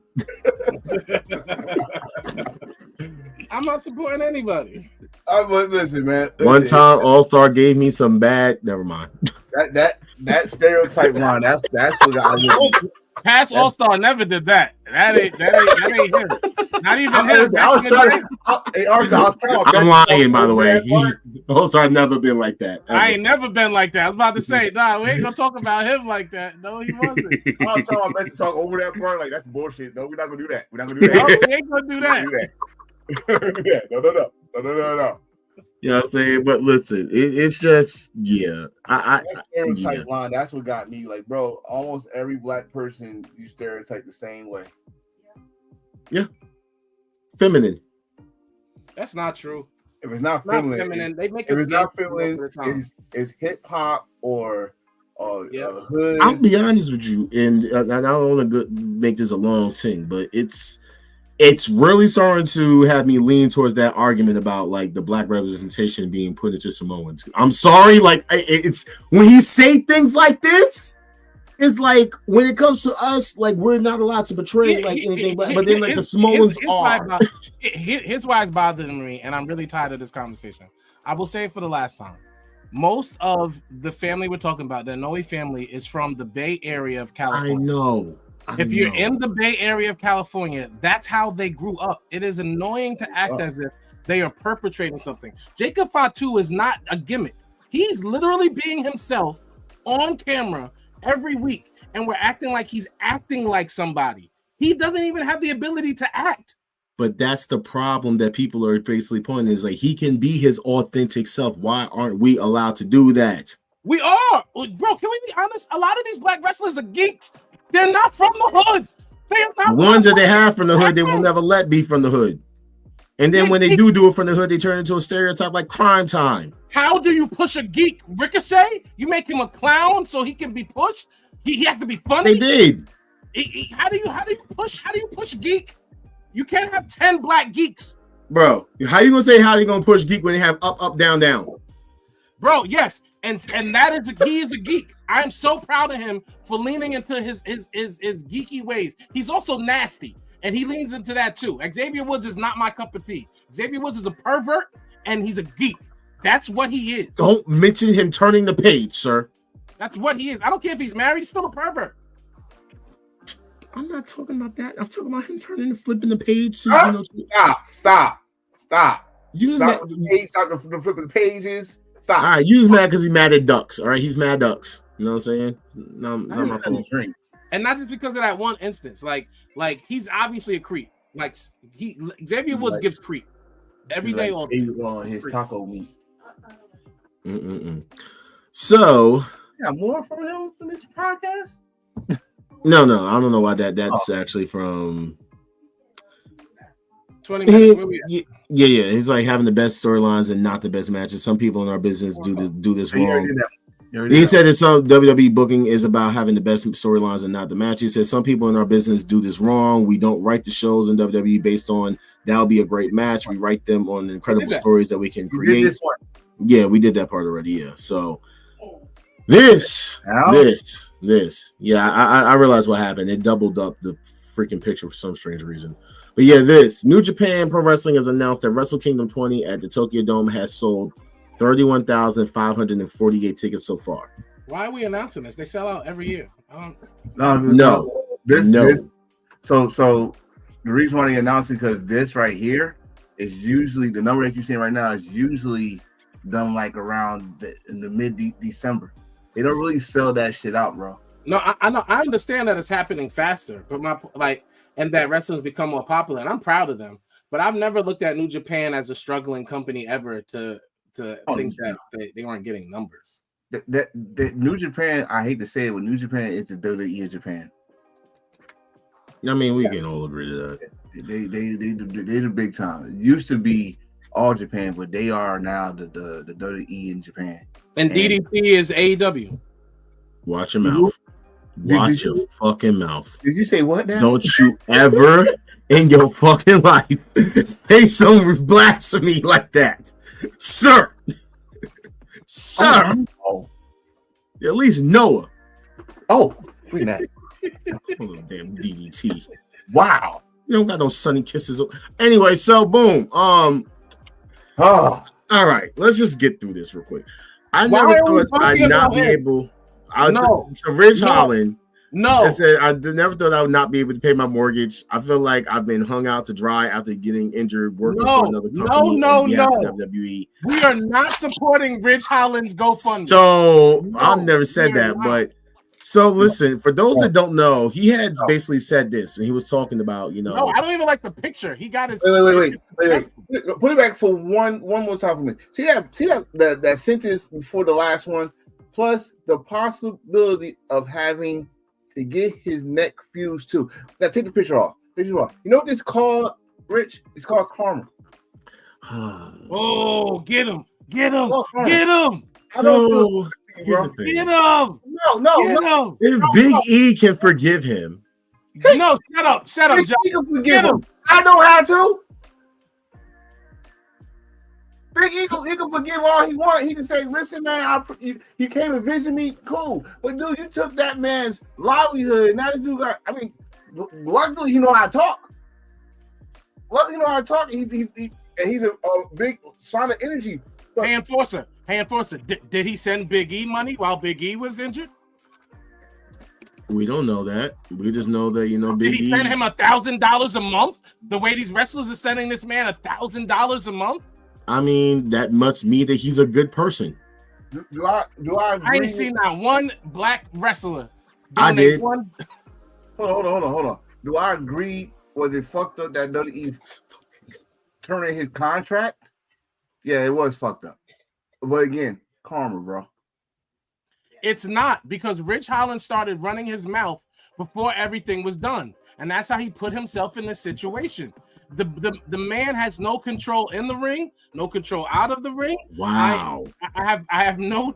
I'm not supporting anybody. But listen, man. One time All Star gave me some bad. Never mind. That stereotype line. That's what I was. Past All Star never did that. That ain't him. Not even him. I'm lying, by the way. All Star never been like that. Ever. I ain't never been like that. I was about to say, nah, we ain't gonna talk about him like that. No, he wasn't. I was trying my best to talk over that part. Like that's bullshit. No, we're not gonna do that. We're not gonna do that. No, we ain't gonna do that. No. You know what I'm saying? But listen, it's just that stereotype line, that's what got me. Like, bro, almost every black person you stereotype the same way. Yeah. Feminine. That's not true. If it's not feminine, they make if us it's not feminine, it's hip hop or hood. I'll be honest with you, and I don't want to make this a long thing, but it's really starting to have me lean towards that argument about like the black representation being put into Samoans. I'm sorry, like it's when he say things like this, it's like when it comes to us, like we're not allowed to portray like anything, but then like the Samoans are. Here's why it's bothering me, and I'm really tired of this conversation. I will say it for the last time. Most of the family we're talking about, the Noe family, is from the Bay Area of California. I know. If you're in the Bay Area of California, that's how they grew up. It is annoying to act as if they are perpetrating something. Jacob Fatu is not a gimmick. He's literally being himself on camera every week, and we're acting like he's acting like somebody. He doesn't even have the ability to act. But that's the problem that people are basically pointing is like he can be his authentic self. Why aren't we allowed to do that? We are. Bro, can we be honest? A lot of these black wrestlers are geeks. They're not from the hood. They are not. The ones that they have from the hood, they will never let be from the hood. And then when they do it from the hood, they turn into a stereotype like Crime Time. How do you push a geek? Ricochet? You make him a clown so he can be pushed? He has to be funny? They did. How do you push geek? You can't have 10 black geeks. Bro, how you gonna say how you gonna push geek when they have up, up, down, down? Bro, yes. And that is he is a geek. I'm so proud of him for leaning into his geeky ways. He's also nasty, and he leans into that too. Xavier Woods is not my cup of tea. Xavier Woods is a pervert, and he's a geek. That's what he is. Don't mention him turning the page, sir. That's what he is. I don't care if he's married, he's still a pervert. I'm not talking about that. I'm talking about him turning and flipping the page. Stop. You stop flipping the pages. Stop. All right, you was mad because he's mad at ducks. All right, he's mad ducks. You know what I'm saying? No, not my fault. And not just because of that one instance. Like he's obviously a creep. Like Xavier Woods gives creep every day all day. On his taco meat. So, more from him from this podcast. No, I don't know why that's actually from 20 minutes. Yeah. He's like having the best storylines and not the best matches. Some people in our business do this wrong. He said that some WWE booking is about having the best storylines and not the matches. He said some people in our business do this wrong. We don't write the shows in WWE based on that'll be a great match. We write them on incredible stories that we can create. Yeah, we did that part already. Yeah, so. This. Yeah, I realized what happened. It doubled up the freaking picture for some strange reason. But yeah, this New Japan Pro Wrestling has announced that Wrestle Kingdom 20 at the Tokyo Dome has sold 31,548 tickets so far. Why are we announcing this? They sell out every year. No. So the reason why they announced it because this right here is usually the number that you're seeing right now is usually done like around in the mid December. They don't really sell that shit out, bro. No, I know. I understand that it's happening faster, but and that wrestlers become more popular, and I'm proud of them. But I've never looked at New Japan as a struggling company ever to think that they weren't getting numbers. That New Japan, I hate to say it, but New Japan is the WWE of Japan. I mean, we can all agree to that. They're the big time. It used to be all Japan, but they are now the WWE in Japan. And DDP is AEW. Watch your mouth. Watch your fucking mouth. Did you say what now? Don't you ever in your fucking life say some blasphemy like that, sir. Sir. Oh. At least Noah. Oh, we not. Oh, damn DDT. Wow. You don't got no sunny kisses. Anyway, so boom. All right. Let's just get through this real quick. I never thought I'd not be able. So Ridge Holland. No. I never thought I would not be able to pay my mortgage. I feel like I've been hung out to dry after getting injured working for another company. No. WWE. We are not supporting Ridge Holland's GoFundMe. So I never said that, but so listen, for those that don't know, he had basically said this, and he was talking about, No, I don't even like the picture. He got his. Wait. Put it back for one more time for me. See that sentence before the last one, plus the possibility of having to get his neck fused too. Now take the picture off. You know what it's called, Rich? It's called karma. Oh, get him! So get him! No. If Big E can forgive him, no, shut up, John. He can forgive him. I know how to. Big Eagle, he can forgive all he wants. He can say, "Listen, man, he came and visit me, cool." But dude, you took that man's livelihood. Now this dude got. I mean, luckily he know how to talk. He's a big sign of energy. But, Hey Enforcer. Did he send Big E money while Big E was injured? we don't know that. We just know that Did Big he E. send him $1,000 a month? The way these wrestlers are sending this man $1,000 a month? I mean, that must mean that he's a good person. do I agree? I ain't seen not one black wrestler. I did. Hold on. Do I agree? Was it fucked up that WWE turning his contract? Yeah, it was fucked up. But again, karma, bro. It's not, because Rich Holland started running his mouth before everything was done, and that's how he put himself in this situation. The man has no control in the ring, no control out of the ring. Wow. I have no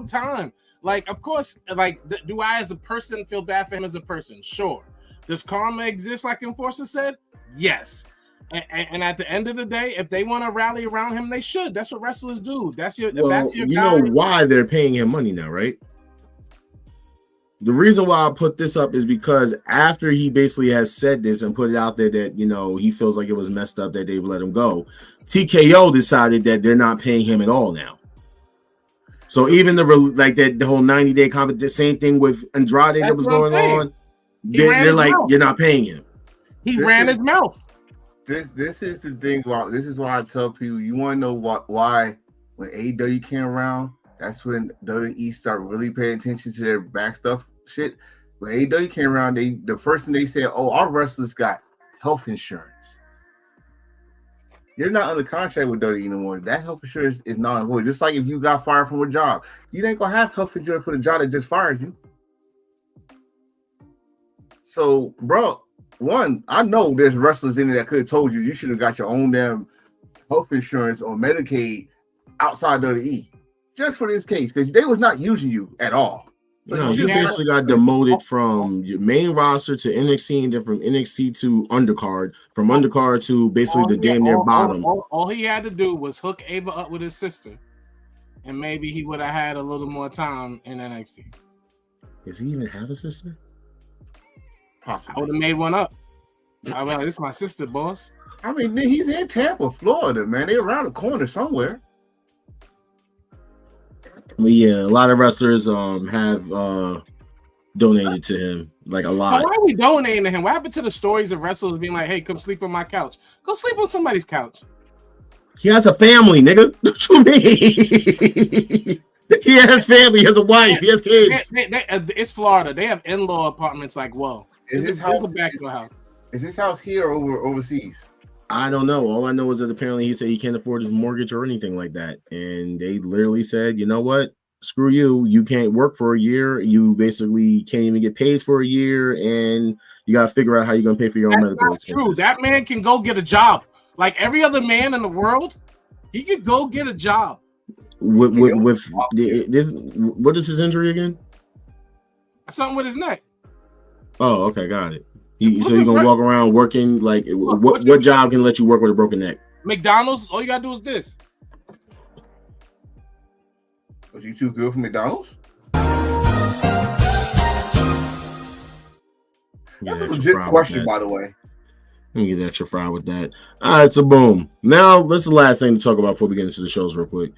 time. Like, of course, like, do I as a person feel bad for him as a person? Sure. Does karma exist, like Enforcer said? Yes. And at the end of the day, if they want to rally around him, they should. That's what wrestlers do. That's your guy. You know why they're paying him money now, right? The reason why I put this up is because after he basically has said this and put it out there that, he feels like it was messed up that they let him go, TKO decided that they're not paying him at all now. So even the whole 90-day comment, the same thing with Andrade that was going on, they're like, you're not paying him. He ran his mouth. This is the thing. This is why I tell people, you want to know why when AEW came around, that's when WWE start really paying attention to their back stuff shit. When AEW came around, the first thing they said, "Oh, our wrestlers got health insurance." You're not under contract with WWE anymore. That health insurance is not employed. Just like if you got fired from a job, you ain't gonna have health insurance for the job that just fired you. So, bro, one, I know there's wrestlers in there that could have told you should have got your own damn health insurance or Medicaid outside WWE, just for this case, because they was not using you at all. No, you basically got demoted from your main roster to NXT, and then from NXT to undercard, from undercard to basically the damn near bottom. All he had to do was hook Ava up with his sister, and maybe he would have had a little more time in NXT. Does he even have a sister? Possibly. I would have made one up. I was like, "This is my sister, boss." I mean, he's in Tampa, Florida, man. They're around the corner somewhere. Well, yeah, a lot of wrestlers have donated to him, like a lot. Why are we donating to him? What happened to the stories of wrestlers being like, "Hey, come sleep on my couch"? Go sleep on somebody's couch. He has a family, nigga. What you mean? He has family. He has a wife. He has kids. It's Florida. They have in-law apartments. Like, whoa, Is this this a backdoor house. Is this house here or overseas? I don't know. All I know is that apparently he said he can't afford his mortgage or anything like that. And they literally said, you know what? Screw you. You can't work for a year. You basically can't even get paid for a year. And you got to figure out how you're going to pay for your own medical expenses. True. That man can go get a job. Like every other man in the world, he could go get a job. What is his injury again? Something with his neck. Oh, okay. Got it. So you're gonna walk around working like what job can let you work with a broken neck? McDonald's. All you gotta do is this. Was you too good for McDonald's? That's a legit question, by the way. Let me get extra fry with that. All right, so boom. Now this is the last thing to talk about before we get into the shows real quick.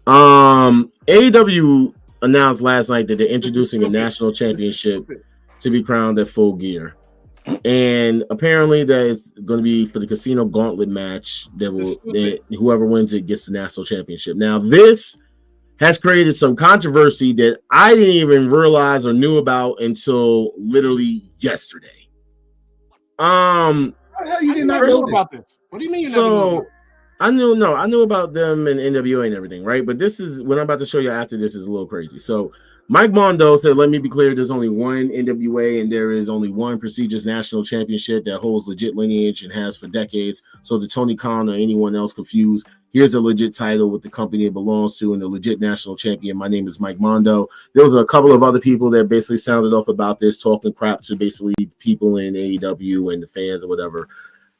AEW announced last night that they're introducing a national championship to be crowned at Full Gear. And apparently that it's going to be for the Casino Gauntlet match that whoever wins it gets the national championship. Now, this has created some controversy that I didn't even realize or knew about until literally yesterday. How the hell you did not know about this? What do you mean you never knew? I knew about them and NWA and everything, right? But this is what I'm about to show you after this is a little crazy. So Mike Mondo said, let me be clear, there's only one NWA and there is only one prestigious national championship that holds legit lineage and has for decades. So to Tony Khan or anyone else confused, here's a legit title with the company it belongs to and the legit national champion. My name is Mike Mondo. There was a couple of other people that basically sounded off about this, talking crap to basically people in AEW and the fans or whatever.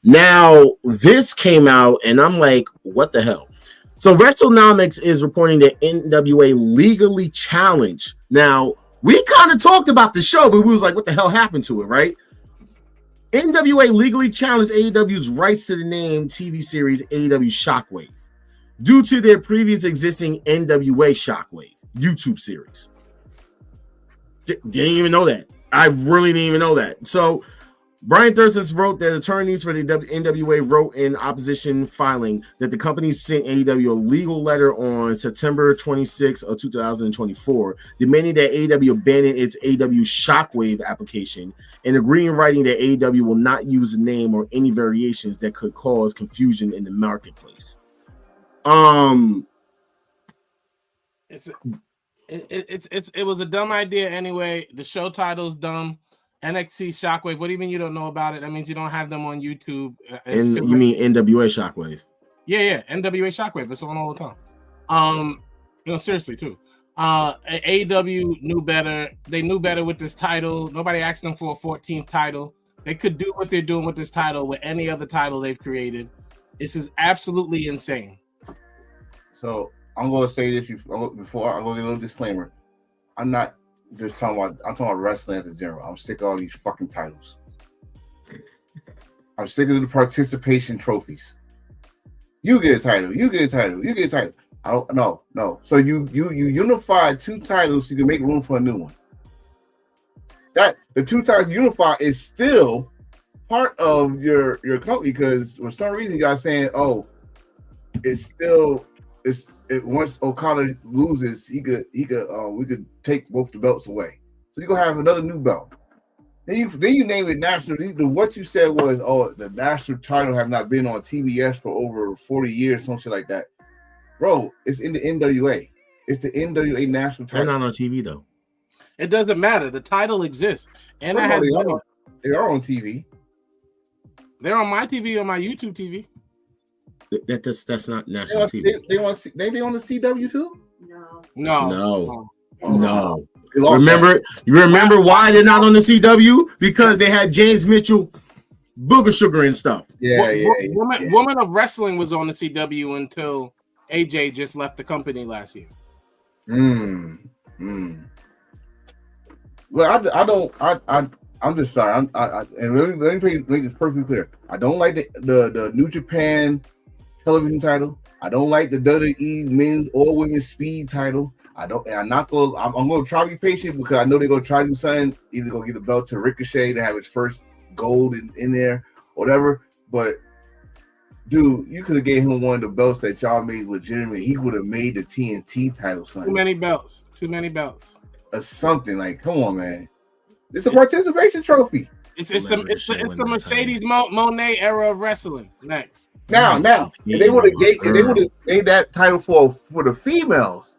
Now, this came out and I'm like, what the hell? So WrestleNomics is reporting that NWA legally challenged. Now, we kind of talked about the show, but we was like, what the hell happened to it, right? NWA legally challenged AEW's rights to the name TV series AEW Shockwave due to their previous existing NWA Shockwave YouTube series. Didn't even know that. I really didn't even know that. So Brian Thurston wrote that attorneys for the NWA wrote in opposition filing that the company sent AEW a legal letter on September 26 of 2024, demanding that AEW abandon its AEW Shockwave application and agree in writing that AEW will not use the name or any variations that could cause confusion in the marketplace. It was a dumb idea anyway. The show title's dumb. NXT Shockwave. What do you mean you don't know about it? That means you don't have them on YouTube. And you mean NWA Shockwave? Yeah, NWA Shockwave. It's on all the time. Seriously too. AEW knew better. They knew better with this title. Nobody asked them for a 14th title. They could do what they're doing with this title with any other title they've created. This is absolutely insane. So I'm going to say this before I'm going to get a little disclaimer. I'm talking about wrestling as a general. I'm sick of all these fucking titles. I'm sick of the participation trophies. You get a title. You get a title. You get a title. I don't no. So you unified two titles so you can make room for a new one. That the two titles unified is still part of your company because for some reason you guys saying, oh, once Okada loses, we could take both the belts away. So you're gonna have another new belt. Then you name it national. What you said was, oh, the national title have not been on TBS for over 40 years, some shit like that. Bro, it's in the NWA. It's the NWA national title. They're not on TV though. It doesn't matter. The title exists, and they are on TV. They're on my TV, on my YouTube TV. That's not national TV. They on the CW too? No. You remember why they're not on the CW? Because they had James Mitchell, Booger Sugar and stuff. Woman of Wrestling was on the CW until AJ just left the company last year. Well, I'm just sorry. And let me make this perfectly clear. I don't like the New Japan television title. I don't like the WWE men's or women's speed title. I'm gonna try to be patient because I know they're gonna try to do something. Either gonna get the belt to Ricochet to have his first gold in there, whatever. But dude, you could have gave him one of the belts that y'all made legitimate. He would have made the TNT title something. Too many belts. Or something like, come on, man. It's a participation trophy. It's the Mercedes Monet era of wrestling. Next. Now, if they would have made that title for the females,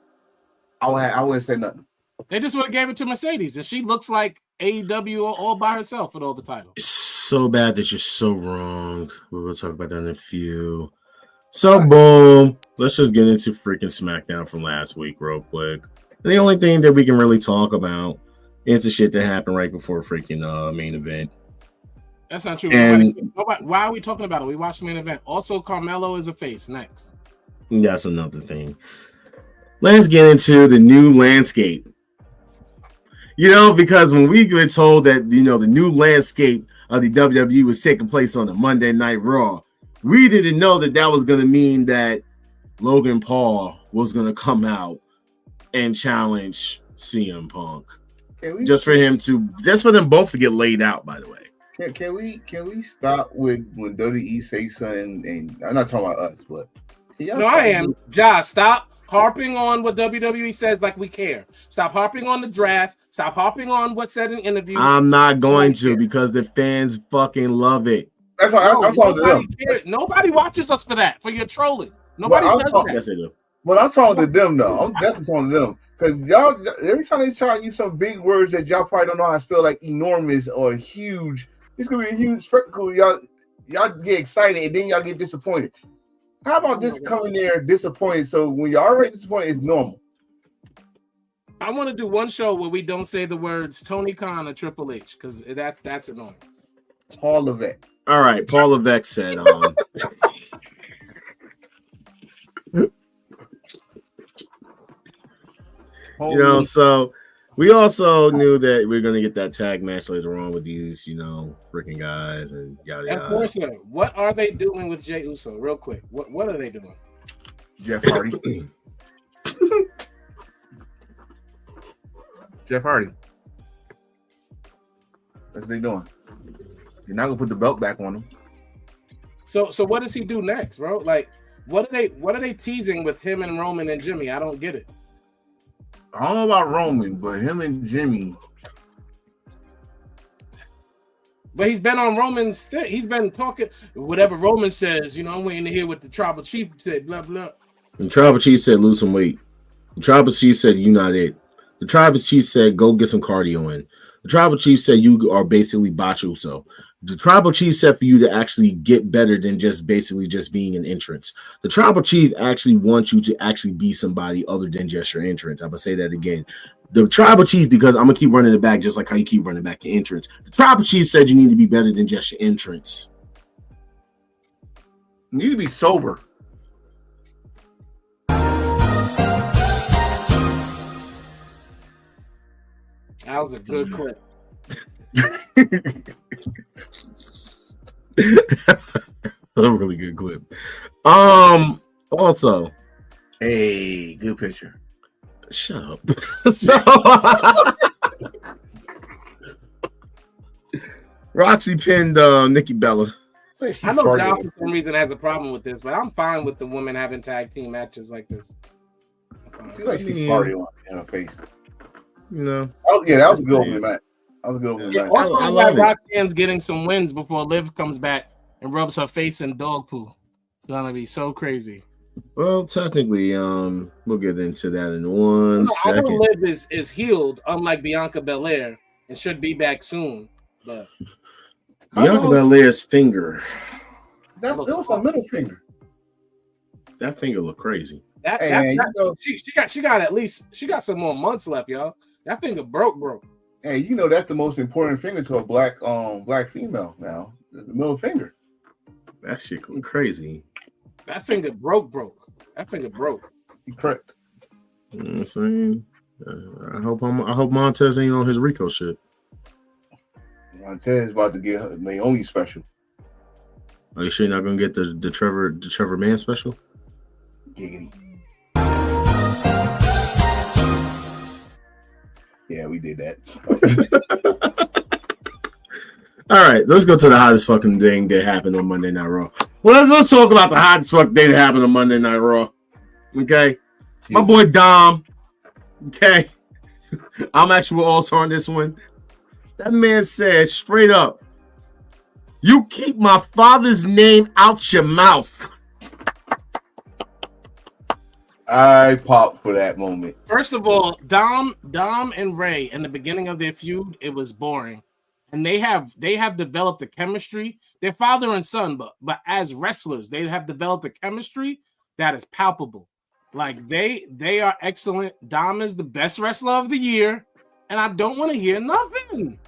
I wouldn't say nothing. They just would have gave it to Mercedes, and she looks like AEW all by herself with all the titles. It's so bad that you're so wrong. We'll talk about that in a few. So boom, let's just get into freaking SmackDown from last week real quick. The only thing that we can really talk about is the shit that happened right before freaking main event. That's not true. And why are we talking about it? We watched the main event. Also, Carmelo is a face. Next. That's another thing. Let's get into the new landscape. Because when we were told that, the new landscape of the WWE was taking place on a Monday Night Raw, we didn't know that was going to mean that Logan Paul was going to come out and challenge CM Punk. Just for them both to get laid out, by the way. Can we stop with when WWE say something? And I'm not talking about us, but no, I am. Josh, stop harping on what WWE says like we care. Stop harping on the draft. Stop harping on what's said in interviews. I'm not going to because the fans fucking love it. That's why I'm talking to them. Nobody watches us for that, for your trolling. Nobody does that. Yes, they do. But I'm talking to them though. I'm definitely talking to them because y'all every time they try to use some big words that y'all probably don't know how to spell, like enormous or huge. It's gonna be a huge spectacle. Y'all get excited and then y'all get disappointed. How about just coming there disappointed? So when you're already disappointed, it's normal. I want to do one show where we don't say the words Tony Khan or Triple H because that's annoying. Paul Levesque. All right, Paul Levesque said so we also knew that we were going to get that tag match later on with these, freaking guys and yada yada. Of course, what are they doing with Jey Uso? Real quick, what are they doing? Jeff Hardy. Jeff Hardy. That's what they doing. You're not gonna put the belt back on him. So what does he do next, bro? Like, what are they teasing with him and Roman and Jimmy? I don't get it. I don't know about Roman, but him and Jimmy. But he's been on Roman's thing. He's been talking whatever Roman says. I'm waiting to hear what the Tribal Chief said. Blah blah. The Tribal Chief said lose some weight. The Tribal Chief said you not it. The Tribal Chief said go get some cardio in. The Tribal Chief said you are basically Botch Uso. The Tribal Chief said for you to actually get better than just basically just being an entrance. The Tribal Chief actually wants you to actually be somebody other than just your entrance. I'm going to say that again. The Tribal Chief, because I'm going to keep running it back just like how you keep running back your entrance. The Tribal Chief said you need to be better than just your entrance. You need to be sober. That was a good clip. A really good clip. Also, hey, good picture. Shut up. Roxy pinned Nikki Bella. I know John for some reason has a problem with this, but I'm fine with the women having tag team matches like this. I feel like she's farting in her face. No. That was a good one, Matt. That was a good one. Yeah, also, I love Roxanne's getting some wins before Liv comes back and rubs her face in dog poo. It's gonna be so crazy. Well, technically, we'll get into that in one second. I know Liv is healed, unlike Bianca Belair, and should be back soon. But Bianca Belair's finger. That was a middle finger. That finger looked crazy. She got some more months left, y'all. That finger broke. Hey, that's the most important finger to a black female now. The middle finger. That shit look crazy. That finger broke. That finger broke. You correct. You know what I'm saying? I hope Montez ain't on his Rico shit. Montez about to get Naomi special. Are you sure you're not gonna get the Trevor Mann special? Giggity. Yeah, we did that. All right, let's go to the hottest fucking thing that happened on Monday Night Raw. Well, let's talk about the hottest fucking thing that happened on Monday Night Raw. Okay, my boy Dom. Okay, I'm actually also on this one. That man said straight up, "You keep my father's name out your mouth." I popped for that moment. First of all, Dom and Ray in the beginning of their feud, it was boring. And they have developed a chemistry. They're father and son, but as wrestlers, they have developed a chemistry that is palpable. Like they are excellent. Dom is the best wrestler of the year, and I don't want to hear nothing.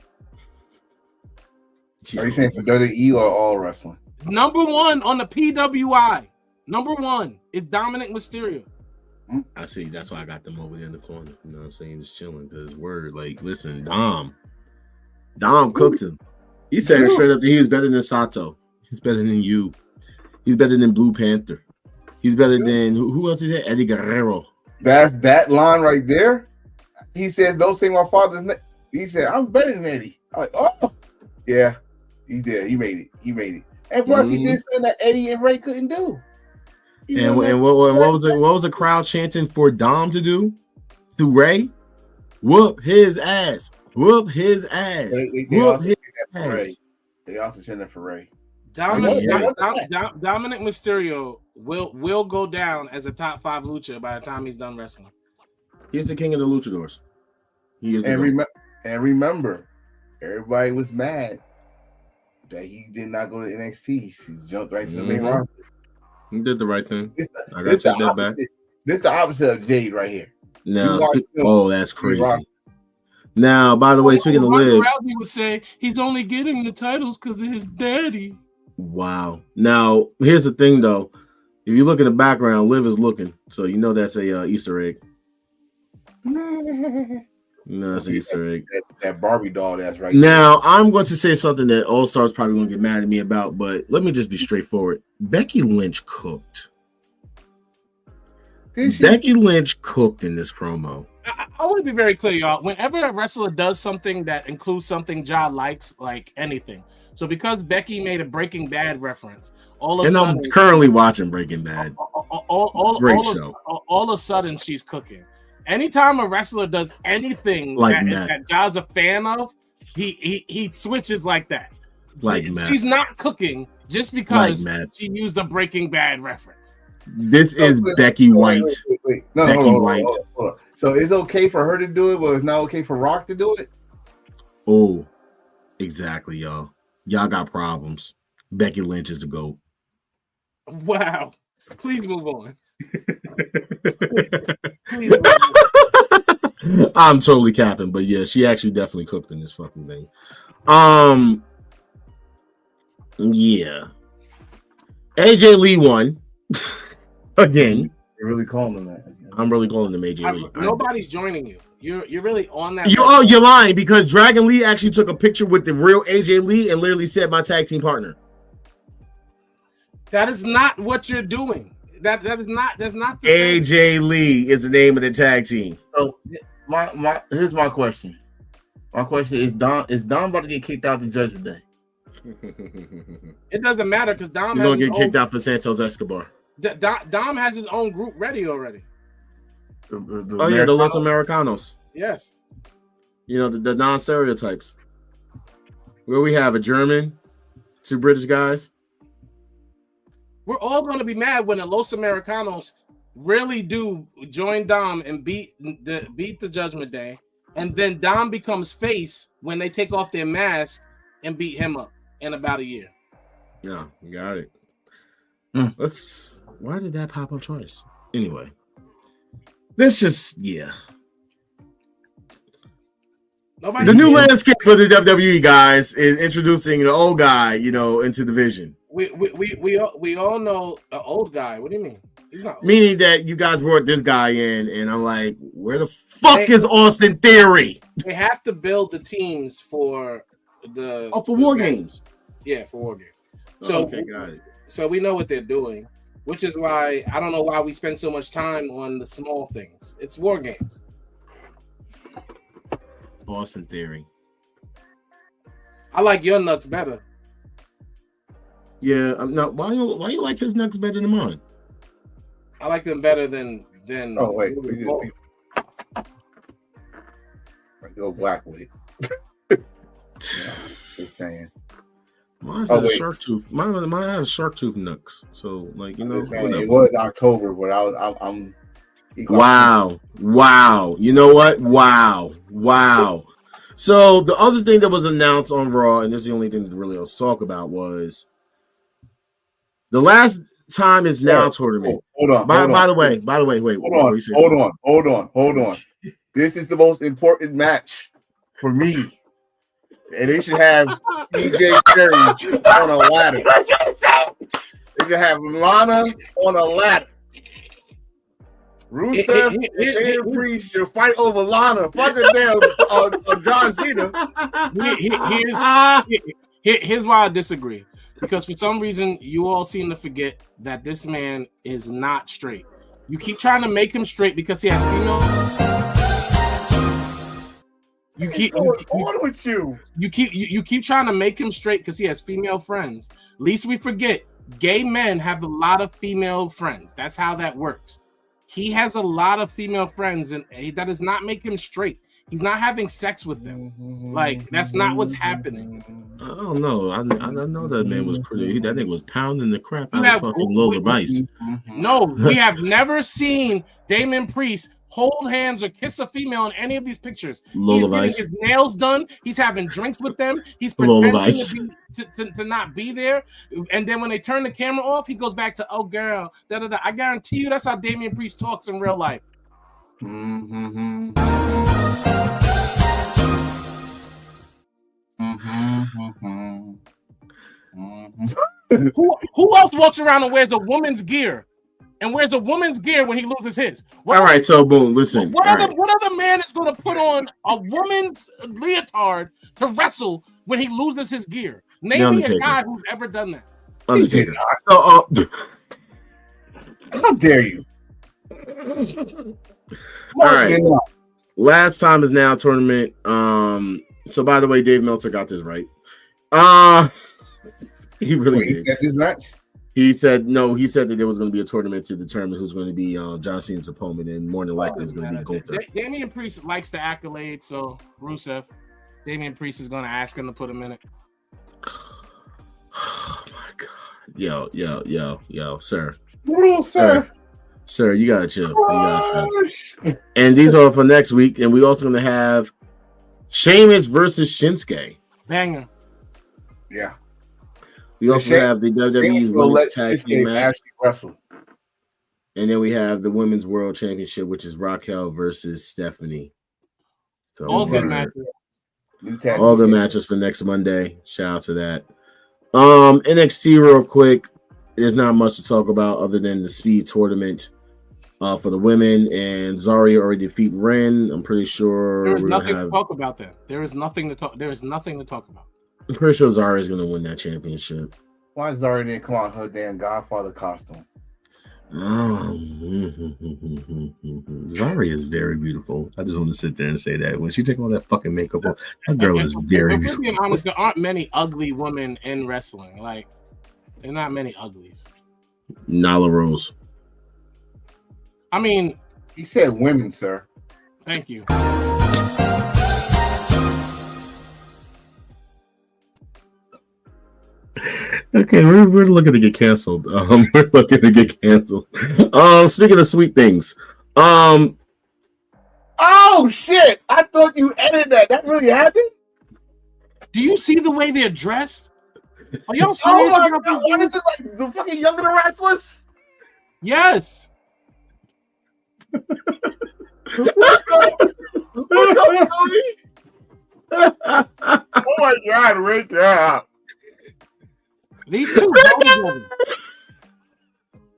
Are you saying for WWE or all wrestling? Number one on the PWI. Number one is Dominik Mysterio. I see. That's why I got them over there in the corner. You know what I'm saying? Just chilling. Because word, like, listen, Dom cooked him. He said it straight up that he was better than Sato. He's better than you. He's better than Blue Panther. He's better than who else is that? Eddie Guerrero. That's that line right there. He says, "Don't say my father's name." He said, "I'm better than Eddie." I'm like, oh, yeah, he's there. He made it. And plus, he did something that Eddie and Ray couldn't do. And what was the crowd chanting for Dom to do? To Ray? Whoop his ass. Whoop his ass. Whoop his ass. They also chanted for Ray. Dominik Mysterio will go down as a top 5 lucha by the time he's done wrestling. He's the king of the luchadors. He is. And remember, everybody was mad that he did not go to NXT. He jumped right to the main roster. He did the right thing. I gotta take that back. This is the opposite of Jade right here. Now, that's crazy. Now, by the way, speaking of Liv, Rowdy would say he's only getting the titles because of his daddy. Wow. Now, here's the thing, though. If you look in the background, Liv is looking, so you know that's a Easter egg. No, that's an Easter egg. That Barbie doll that's right now, I'm going to say something that All Stars probably going to get mad at me about, but let me just be straightforward. Becky Lynch cooked. Becky Lynch cooked in this promo. I want to be very clear, y'all. Whenever a wrestler does something that includes something Ja likes, like anything. So because Becky made a Breaking Bad reference, all of a sudden, I'm currently watching Breaking Bad. Great show. All of a sudden, she's cooking. Anytime a wrestler does anything that Ja's a fan of, he switches like that. Like Matt. She's not cooking just because she used a Breaking Bad reference. This is Becky White. Wait. No, Becky White. Hold on. So it's okay for her to do it, but it's not okay for Rock to do it? Oh, exactly, y'all. Y'all got problems. Becky Lynch is the GOAT. Wow. Please move on. I'm totally capping, but yeah, she actually definitely cooked in this fucking thing. Yeah. AJ Lee won again. You're really calling him that. I'm really calling him AJ Lee. Nobody's joining you. You're really on that. You're lying because Dragon Lee actually took a picture with the real AJ Lee and literally said my tag team partner. That is not what you're doing. That's not the AJ same. Lee is the name of the tag team. So here's my question. My question is Dom about to get kicked out the Judgment Day? It doesn't matter because Dom he's gonna get kicked out for Santos Escobar. Dom has his own group ready already. The Los Americanos. Yes. You know, the non-stereotypes. Where we have a German, 2 British guys. We're all going to be mad when the Los Americanos really do join Dom and beat the Judgment Day, and then Dom becomes face when they take off their mask and beat him up in about a year. Yeah, you got it. Why did that pop up twice? Anyway, let's just The new landscape of the WWE guys is introducing an old guy, into the vision. We all know an old guy. What do you mean? He's not old. Meaning that you guys brought this guy in, and I'm like, where the fuck is Austin Theory? They have to build the teams for for War Games. Yeah, for War Games. So okay, got it. So we know what they're doing, which is why I don't know why we spend so much time on the small things. It's war games. Boston Theory. I like your nuts better. Yeah, I'm not. Why you like his nuts better than mine? I like them better than. Oh wait, go black with it. Just saying. Mine has a shark tooth. Mine has shark tooth nuts. So like it was October, but I'm. Wow. You know what? Wow. So the other thing that was announced on Raw, and this is the only thing that really else to talk about, was the last time is now tournament. Hold on. By the way, wait. Hold on. This is the most important match for me. And they should have CJ Perry on a ladder. They should have Lana on a ladder. Rusev and Damian Priest should fight over Lana. Fuck it down John Cena. Here's why I disagree. Because for some reason, you all seem to forget that this man is not straight. You keep trying to make him straight because he has female. You keep trying to make him straight because he has female friends. Least we forget, gay men have a lot of female friends. That's how that works. He has a lot of female friends, and that does not make him straight. He's not having sex with them. Like, that's not what's happening. I don't know. I know that man was pretty. That nigga was pounding the crap out of fucking Lola Rice. No, we have never seen Damian Priest hold hands or kiss a female in any of these pictures. He's getting his nails done. He's having drinks with them. He's pretending to not be there. And then when they turn the camera off, he goes back to, oh, girl, da-da-da. I guarantee you that's how Damian Priest talks in real life. Mm-hmm. Who else walks around and wears a woman's gear? And wears a woman's gear when he loses his. All right, so boom, listen. What other man is going to put on a woman's leotard to wrestle when he loses his gear? Name me a guy who's ever done that. Undertaker. So, how dare you? All right. Last time is now tournament. So by the way, Dave Meltzer got this right. He really did. He said this match. He said no. He said that there was going to be a tournament to determine who's going to be John Cena's opponent, and more than likely it's going to be Gunther. Damian Priest likes the accolade, so Rusev, Damian Priest is going to ask him to put him in it. Oh my god! Yo, sir. Sir, you gotta chill. And these are for next week, and we're also going to have Sheamus versus Shinsuke. Banger. Yeah. We also have the WWE's Women's Tag Team match. And then we have the Women's World Championship, which is Raquel versus Stephanie. So all good matches. All good matches for next Monday. Shout out to that. NXT real quick. There's not much to talk about other than the speed tournament for the women, and Zarya already defeat Ren. I'm pretty sure there is nothing to talk about that. There is nothing to talk about. I'm pretty sure Zarya is going to win that championship. Why Zarya didn't come out her damn Godfather costume? Zarya is very beautiful. I just want to sit there and say that when she take all that fucking makeup off, that girl is very beautiful. Being honest, there aren't many ugly women in wrestling. Like, there are not many uglies. Nyla Rose. I mean, he said women, sir. Thank you. Okay, we're looking to get canceled. We're looking to get canceled. Speaking of sweet things, oh shit! I thought you edited that. That really happened. Do you see the way they're dressed? Are y'all serious? Oh my God. What is it, like the fucking Young and the Restless? Yes. Oh my God! Wake up. These two go together.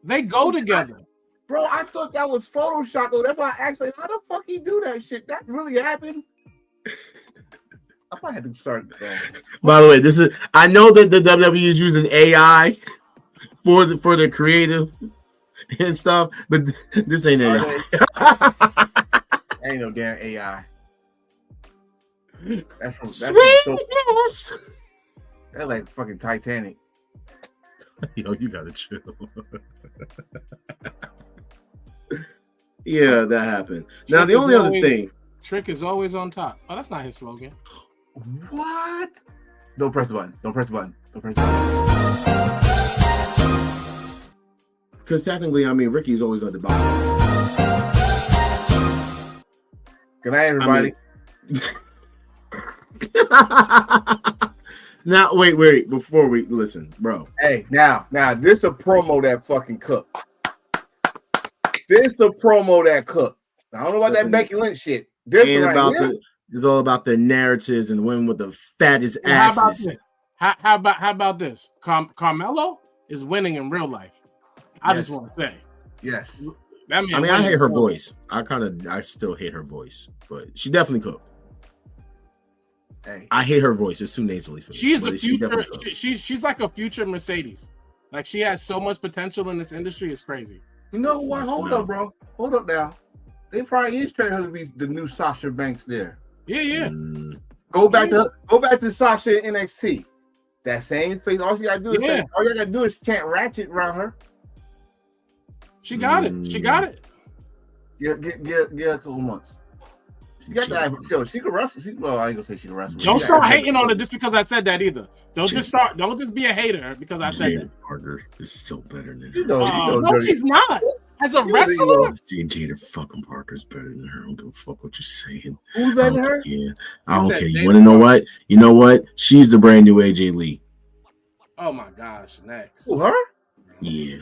They go together. Bro, I thought that was Photoshop though. That's why I asked, like, how the fuck he do that shit? That really happened? I might have to start. By the way, I know that the WWE is using AI for the creative and stuff, but this ain't AI. Ain't no damn AI. That's like fucking Titanic. Yo, you gotta chill. Yeah, that happened. Now the only other thing, Trick is always on top. Oh, that's not his slogan. What? Don't press the button. Don't press the button. Don't press the button. Because technically, I mean, Ricky's always at the bottom. Good night, everybody. Now, wait, before we listen, bro. Hey, now, this a promo that fucking cooked. This a promo that cooked. I don't know about that Becky Lynch shit. This right it's all about the narratives and women with the fattest asses. How about this? Carmelo is winning in real life. I just want to say, yes. I mean, I hate her voice. I still hate her voice, but she definitely cooked. Hey. I hate her voice. It's too nasally for me. She is a future. She's like a future Mercedes. Like she has so much potential in this industry. It's crazy. You know what? Hold up, bro. Hold up now. They probably is trying to be the new Sasha Banks there. Yeah. Go back to Sasha in NXT. That same face. All you gotta do is chant ratchet around her. She got it. She got it. Yeah, a couple months. She got that. She can wrestle. Well, I ain't gonna say she can wrestle. Don't start hating on her just because I said that either. Don't just be a hater because I said that. Parker is still better than her. No, she's not. As a wrestler, Jada fucking Parker's better than her. I don't give a fuck what you're saying. Who's better than her? Yeah, I don't care. You want to know what? You know what? She's the brand new AJ Lee. Oh my gosh! Next. Who, her? Yeah.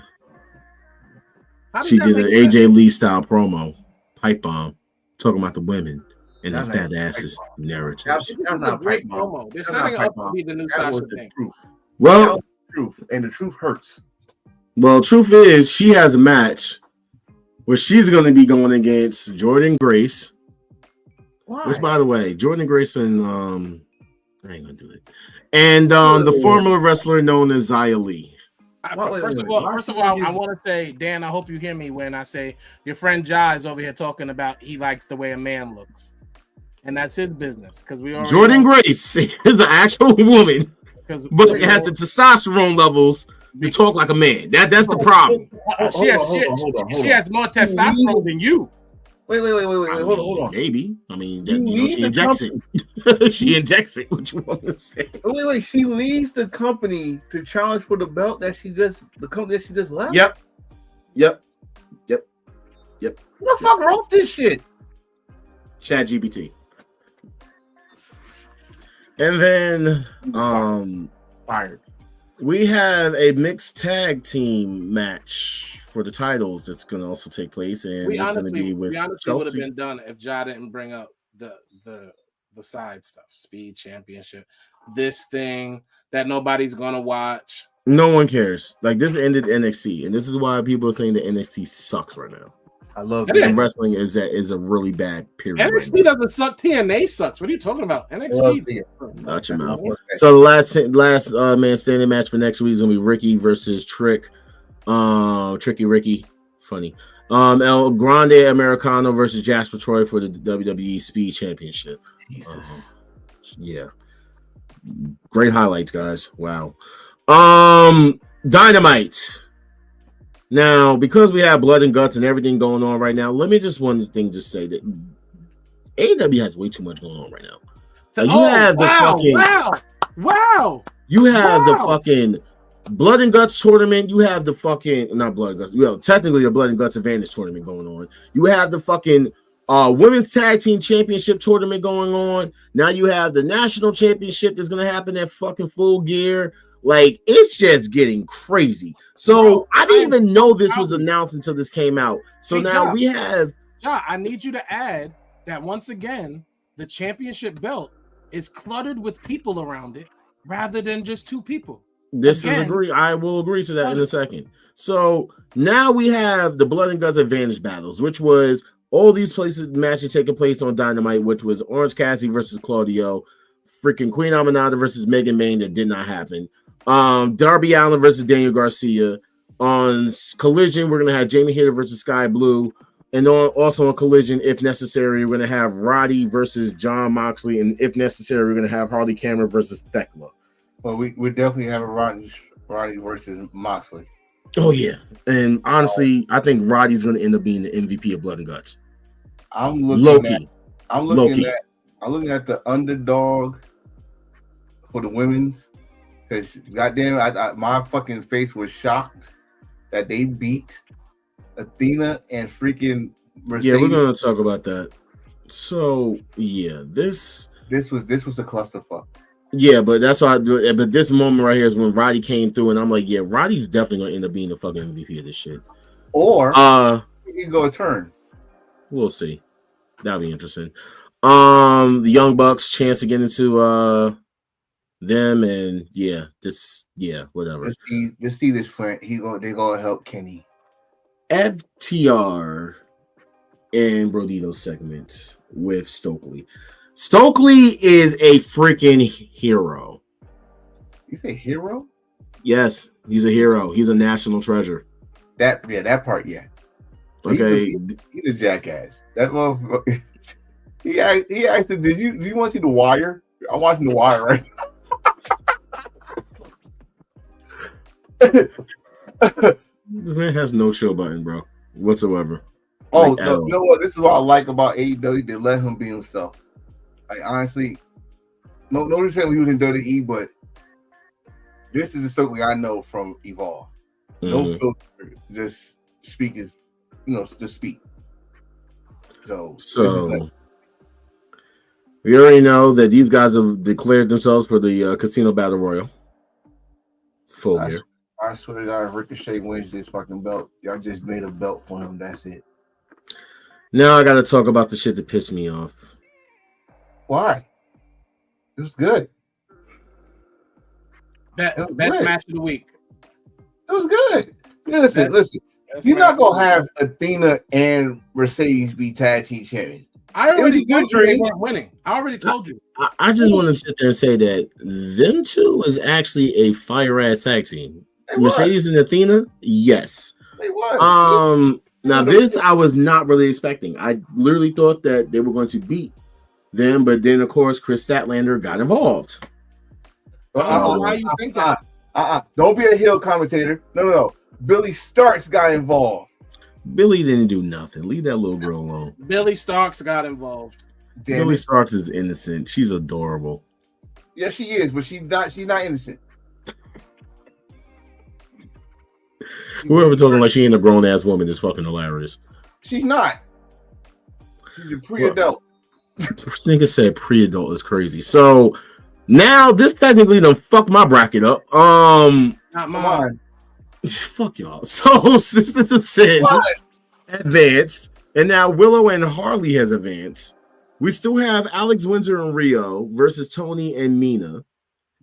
She did an AJ Lee style promo, pipe bomb, talking about the women and the fat asses narrative. That's a great promo. They're setting up to be the new Sasha Banks. Well, the truth hurts. Well, truth is, she has a match where she's going to be going against Jordan Grace. Why? Which, by the way, Jordan Grace been I ain't gonna do it. And the former wrestler known as Xia Li. First of all, I want to say, Dan, I hope you hear me when I say your friend Jai is over here talking about he likes the way a man looks, and that's his business because we already Jordan Grace is an actual woman, but it has the testosterone levels to talk like a man. That's the problem. She has more testosterone than you. Wait, hold on. Maybe. I mean, she injects it. She injects it. What you want to say? Wait. She leaves the company to challenge for the belt the company that she just left? Yep. Who the fuck wrote this shit? ChatGPT. And then fired. We have a mixed tag team match for the titles that's going to also take place, and we honestly would have been done if Ja didn't bring up the side stuff, Speed Championship, this thing that nobody's going to watch. No one cares. Like, this ended NXT, and this is why people are saying that NXT sucks right now. I love it. And wrestling is a really bad period. NXT right doesn't suck. TNA sucks. What are you talking about? NXT. Not your mouth. So the last man standing match for next week is gonna be Ricky versus Trick. Tricky Ricky, funny. El Grande Americano versus Jasper Troy for the WWE Speed Championship. Yeah, great highlights, guys. Wow. Dynamite. Now, because we have blood and guts and everything going on right now, let me just say that AEW has way too much going on right now. You have the fucking blood and guts tournament. You have the fucking not blood and guts. You have technically the blood and guts advantage tournament going on. You have the fucking women's tag team championship tournament going on. Now you have the national championship that's gonna happen at fucking Full Gear. Like, it's just getting crazy. So I didn't even know this was announced until this came out. So now we have. I need you to add that once again, the championship belt is cluttered with people around it rather than just two people. I will agree to that in a second. So now we have the Blood and Guts Advantage battles, which was all these matches taking place on Dynamite, which was Orange Cassidy versus Claudio, freaking Queen Aminata versus Megan Main that did not happen. Darby Allin versus Daniel Garcia. On Collision, we're gonna have Jamie Hayter versus Sky Blue, and also on Collision, if necessary, we're gonna have Roddy versus John Moxley, and if necessary, we're gonna have Harley Cameron versus Thekla. Well, we definitely have a Roddy versus Moxley. Oh yeah, and honestly, I think Roddy's gonna end up being the MVP of Blood and Guts. I'm looking at the underdog for the women's, because goddamn, my fucking face was shocked that they beat Athena and freaking Mercedes. Yeah, we're gonna talk about that. So yeah, this was a clusterfuck. Yeah, but that's why. But this moment right here is when Roddy came through, and I'm like, yeah, Roddy's definitely gonna end up being the fucking MVP of this shit. Or he's gonna turn. We'll see. That'll be interesting. The Young Bucks chance to get into them, and whatever. Let's see this plan. They're gonna help Kenny. FTR and Brodito's segment with Stokely. Stokely is a freaking hero. You say hero? Yes, he's a hero. He's a national treasure. That part, yeah. Okay, he's a jackass. That motherfucker. He asked, "Do you want to see The Wire?" I'm watching The Wire right now. This man has no show button, bro, whatsoever. Oh, no, you know what? This is what I like about AEW. They let him be himself. Like, honestly, no reason he was in WWE, but this is something I know from Evolve. No filter, just speak is, just speak. So we already know that these guys have declared themselves for the Casino Battle Royal. Full gear. I swear to God, if Ricochet wins this fucking belt, y'all just made a belt for him. That's it. Now I got to talk about the shit that pissed me off. Why? It was good. Best match of the week. It was good. Listen. You're not gonna have Athena and Mercedes be tag team champions. I already told you they weren't winning. I already told you. I just want to sit there and say that them two is actually a fire ass tag team. Mercedes and Athena, yes. They was. Now this I was not really expecting. I literally thought that they were going to beat them, but then of course Chris Statlander got involved. Why do you think that? Don't be a heel commentator. No. Billy Starks got involved. Billy didn't do nothing. Leave that little girl alone. Billy Starks got involved. Billy Starks is innocent. She's adorable. Yeah, she is, but she's not innocent. Whoever told him like she ain't a grown ass woman is fucking hilarious. She's not. She's a pre-adult. Nigga said pre-adult is crazy. So now this technically done fucked my bracket up. Not mine. Fuck y'all. So Sisters of Sin advanced, and now Willow and Harley has advanced. We still have Alex Windsor and Rio versus Tony and Mina.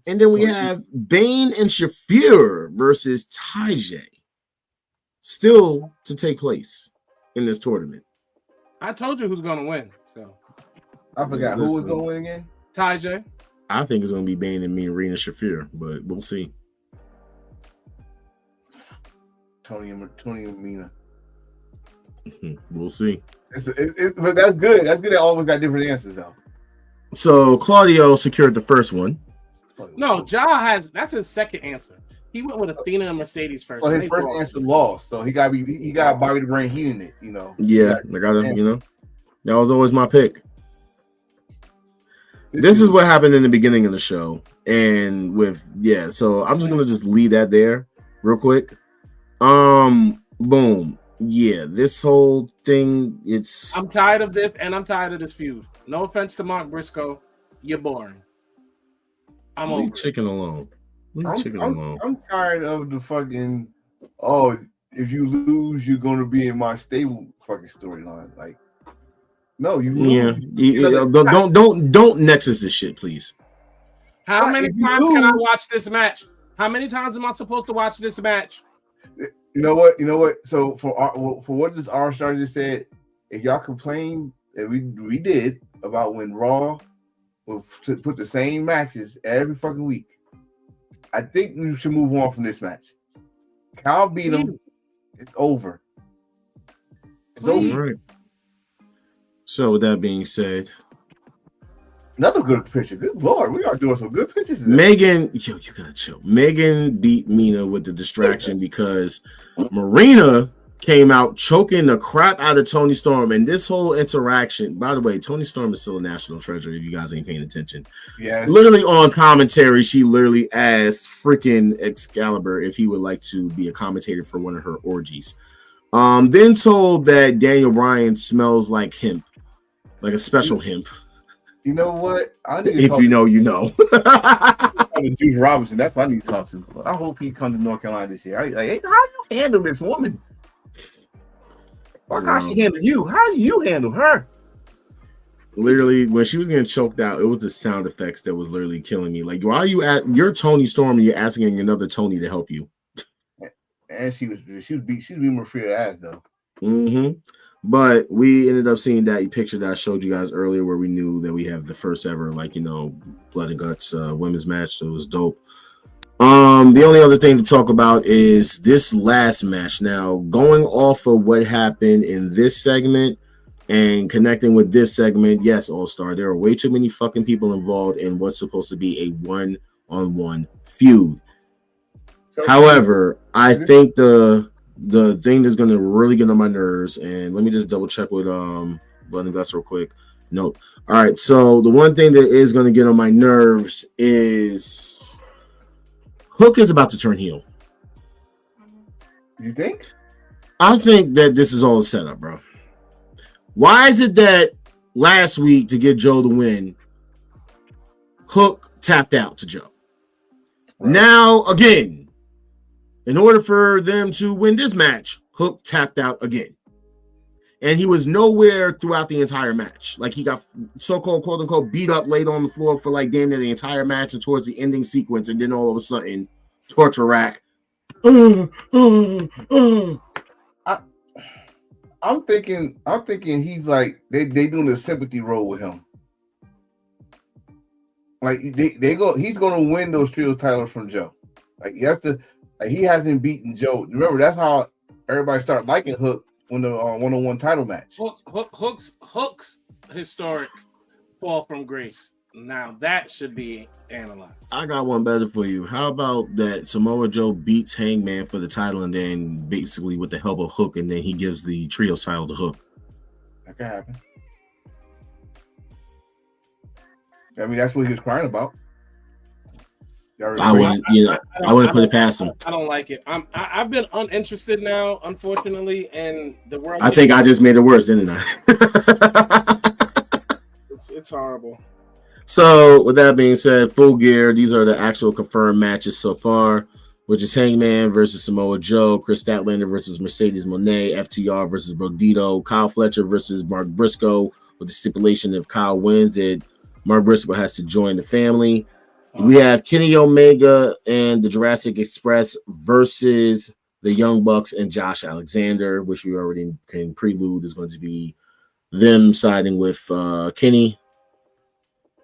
And then we have Bane and Shafir versus Tajay. Still to take place in this tournament. I told you who's gonna win. So I forgot who was gonna win again. Tajay. I think it's gonna be Bane and Rena Shafir, but we'll see. Tony and Mina. We'll see. But that's good. That's good. They always got different answers though. So Claudio secured the first one. No, that's his second answer. He went with Athena and Mercedes first. Well, his first answer lost, so he got Bobby to bring heat in it. Yeah, I got him. That was always my pick. This is what happened in the beginning of the show, and so I'm just gonna leave that there real quick. Boom. Yeah, this whole thing, I'm tired of this, and I'm tired of this feud. No offense to Mark Briscoe, you're boring. I'm over. Chicken alone. I'm tired of the fucking if you lose, you're gonna be in my stable fucking storyline. Like, no, you lose. Yeah. Don't Nexus this shit, please. How many times can I watch this match? How many times am I supposed to watch this match? You know what? So for what this R Star just said, if y'all complain, and we did about when to put the same matches every fucking week, I think we should move on from this match. Cal beat him. It's over. It's over. Right. So with that being said, another good picture. Good Lord, we are doing some good pictures. Megan, you gotta chill. Megan beat Mina with the distraction because Marina came out choking the crap out of Toni Storm, and this whole interaction. By the way, Toni Storm is still a national treasure. If you guys ain't paying attention, yeah. Literally on commentary, she literally asked freaking Excalibur if he would like to be a commentator for one of her orgies. Then told that Daniel Bryan smells like hemp, like a special hemp. You know what? I need to if you know, you know. Juice Robinson, that's what I need to talk to. I hope he comes to North Carolina this year. Like, how you handle this woman? Why can't she handle you? How do you handle her? Literally, when she was getting choked out, it was the sound effects that was literally killing me. Like, why are you at? You're Toni Storm, and you're asking another Tony to help you. And she was being more free to ass though. Mm-hmm. But we ended up seeing that picture that I showed you guys earlier, where we knew that we have the first ever, like, you know, blood and guts women's match. So it was dope. The only other thing to talk about is this last match. Now, going off of what happened in this segment and connecting with this segment, yes, All-Star, there are way too many fucking people involved in what's supposed to be a one-on-one feud. So, however, I think the thing that's going to really get on my nerves, and let me just double check with Blood and Guts real quick. Nope. All right, so the one thing that is going to get on my nerves is Hook is about to turn heel. You think? I think that this is all a setup, bro. Why is it that last week to get Joe to win, Hook tapped out to Joe? Right. Now, again, in order for them to win this match, Hook tapped out again. And he was nowhere throughout the entire match. Like, he got so-called, quote-unquote, beat up, laid on the floor for, like, damn near the entire match and towards the ending sequence. And then all of a sudden, torture rack. I'm thinking he's like, they doing a sympathy role with him. Like, he's going to win those trios titles from Joe. Like, he hasn't beaten Joe. Remember, that's how everybody started liking Hook. When the one-on-one title match. Hook's historic fall from grace. Now that should be analyzed. I got one better for you. How about that Samoa Joe beats Hangman for the title, and then basically with the help of Hook, and then he gives the trio title to Hook? That could happen. I mean, that's what he was crying about. I wouldn't put it past him. I don't like it. I've been uninterested now, unfortunately, in the world. I think I just made it worse, didn't I? It's horrible. So, with that being said, Full Gear. These are the actual confirmed matches so far, which is Hangman versus Samoa Joe, Chris Statlander versus Mercedes Moné, FTR versus Brodito, Kyle Fletcher versus Mark Briscoe, with the stipulation if Kyle wins it, Mark Briscoe has to join the family. We have Kenny Omega and the Jurassic Express versus the Young Bucks and Josh Alexander, which we already can prelude is going to be them siding with Kenny.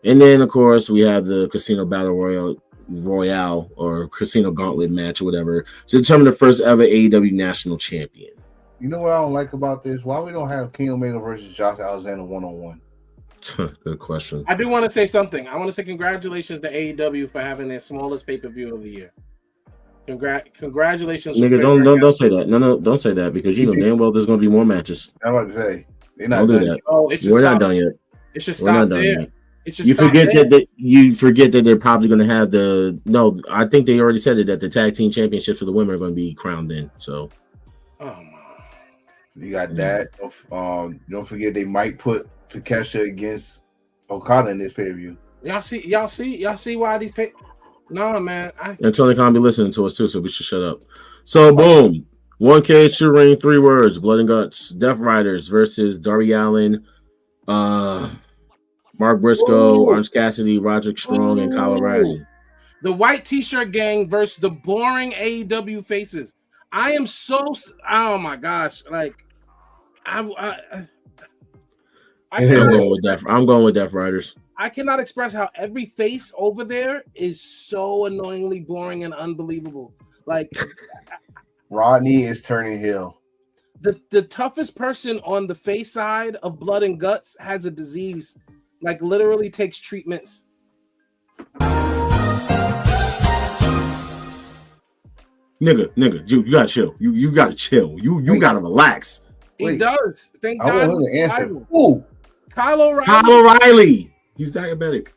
And then, of course, we have the Casino Battle Royale or Casino Gauntlet match or whatever to determine the first ever AEW National Champion. You know what I don't like about this? Why we don't have Kenny Omega versus Josh Alexander one-on-one? Good question. I do want to say something. I want to say congratulations to AEW for having their smallest pay-per-view of the year. Congratulations. Nigga, don't say that. No, don't say that because you know damn well there's going to be more matches. I'm about to say they're not don't done do that. Oh, we're not done yet. It should stop there. You forget that they're probably going to have the no. I think they already said it that the tag team championships for the women are going to be crowned in. So, you got that. Don't forget they might put Takesha against Okada in this pay-per-view. Y'all see why these No, man. And Tony Khan be listening to us too, so we should shut up. So boom. 1K shoe ring, 3 words, Blood and Guts, Death Riders versus Darby Allin, Mark Briscoe, Orange Cassidy, Roderick Strong, and Kyle O'Reilly. The white t-shirt gang versus the boring AEW faces. I am so oh my gosh. Like I'm going with Death Riders. I cannot express how every face over there is so annoyingly boring and unbelievable. Like Rodney is turning heel. The toughest person on the face side of Blood and Guts has a disease, like literally takes treatments. Nigga, you gotta chill. You gotta chill. You gotta relax. He does. Thank I God. want him to answer. Ooh, Kyle O'Reilly. Kyle O'Reilly. He's diabetic.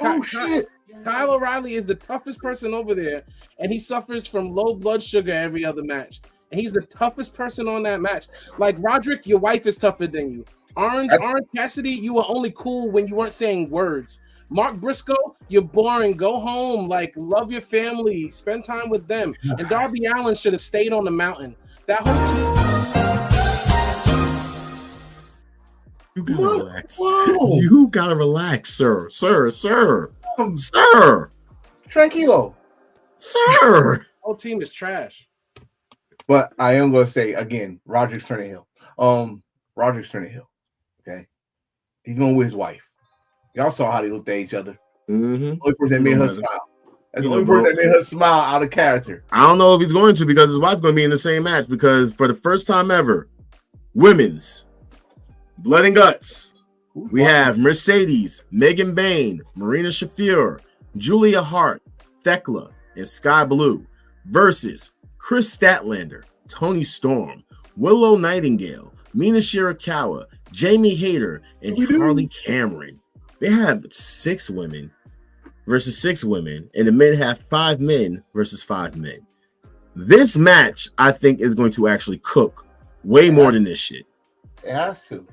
Oh shit. Kyle O'Reilly is the toughest person over there, and he suffers from low blood sugar every other match. And he's the toughest person on that match. Like Roderick, your wife is tougher than you. Orange Cassidy, you were only cool when you weren't saying words. Mark Briscoe, you're boring. Go home. Like, love your family. Spend time with them. And Darby Allin should have stayed on the mountain. That whole team. You gotta relax. Whoa. You gotta relax, sir. Tranquilo. Sir. Whole team is trash. But I am gonna say again, Roderick's turning heel. Roderick's turning heel. Okay, he's going with his wife. Y'all saw how they looked at each other. Mm-hmm. Only person that made her smile. That's the only person that made her smile out of character. I don't know if he's going to because his wife's going to be in the same match because for the first time ever, women's Blood and Guts, we have Mercedes, Megan Bain, Marina Shafir, Julia Hart, Thekla, and Sky Blue versus Chris Statlander, Tony Storm, Willow Nightingale, Mina Shirakawa, Jamie Hayter, and Harley Cameron. They have 6 women versus 6 women, and the men have 5 men versus 5 men. This match, I think, is going to actually cook way more than this shit. It has to.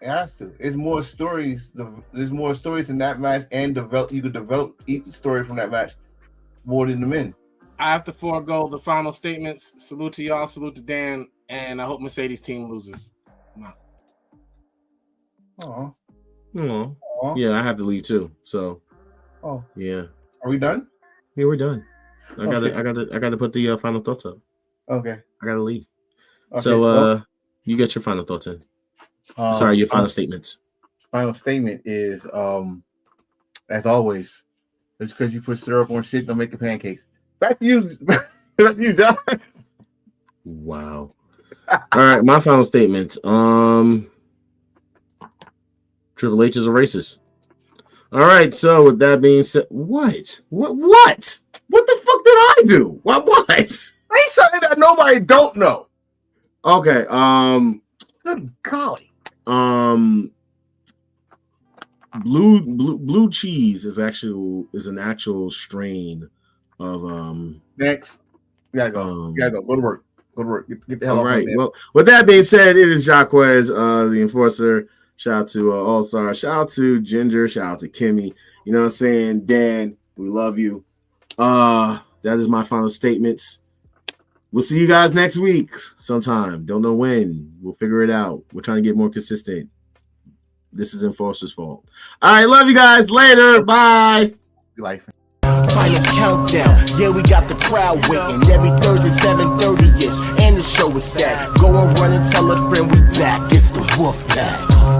It has to. There's more stories. There's more stories in that match, and you could develop each story from that match more than the men. I have to forego the final statements. Salute to y'all. Salute to Dan. And I hope Mercedes team loses. Oh. Yeah, I have to leave too. So, yeah. Are we done? Yeah, we're done. I gotta put the final thoughts up. Okay. I gotta leave. Okay, so, you get your final thoughts in. Sorry, your final statements. Final statement is, as always, it's because you put syrup on shit, don't make the pancakes. Back to you. Back to you, John. Wow. All right, my final statement. Triple H is a racist. All right, so with that being said, what the fuck did I do? What? Say something that nobody don't know. Okay. Good golly. Blue cheese is an actual strain of Next. You gotta go. Go to work. Get the hell all off. Right. Well, with that being said, it is Jacquez, the enforcer. Shout out to All Star. Shout out to Ginger. Shout out to Kimmy. You know what I'm saying? Dan, we love you. That is my final statements. We'll see you guys next week sometime. Don't know when. We'll figure it out. We're trying to get more consistent. This is Enforcer's fault. All right. Love you guys. Later. Bye. Life. Final countdown, yeah, we got the crowd waiting. Every Thursday, 7:30-ish, and the show is stacked. Go and run and tell a friend we back. It's the Wolfpack.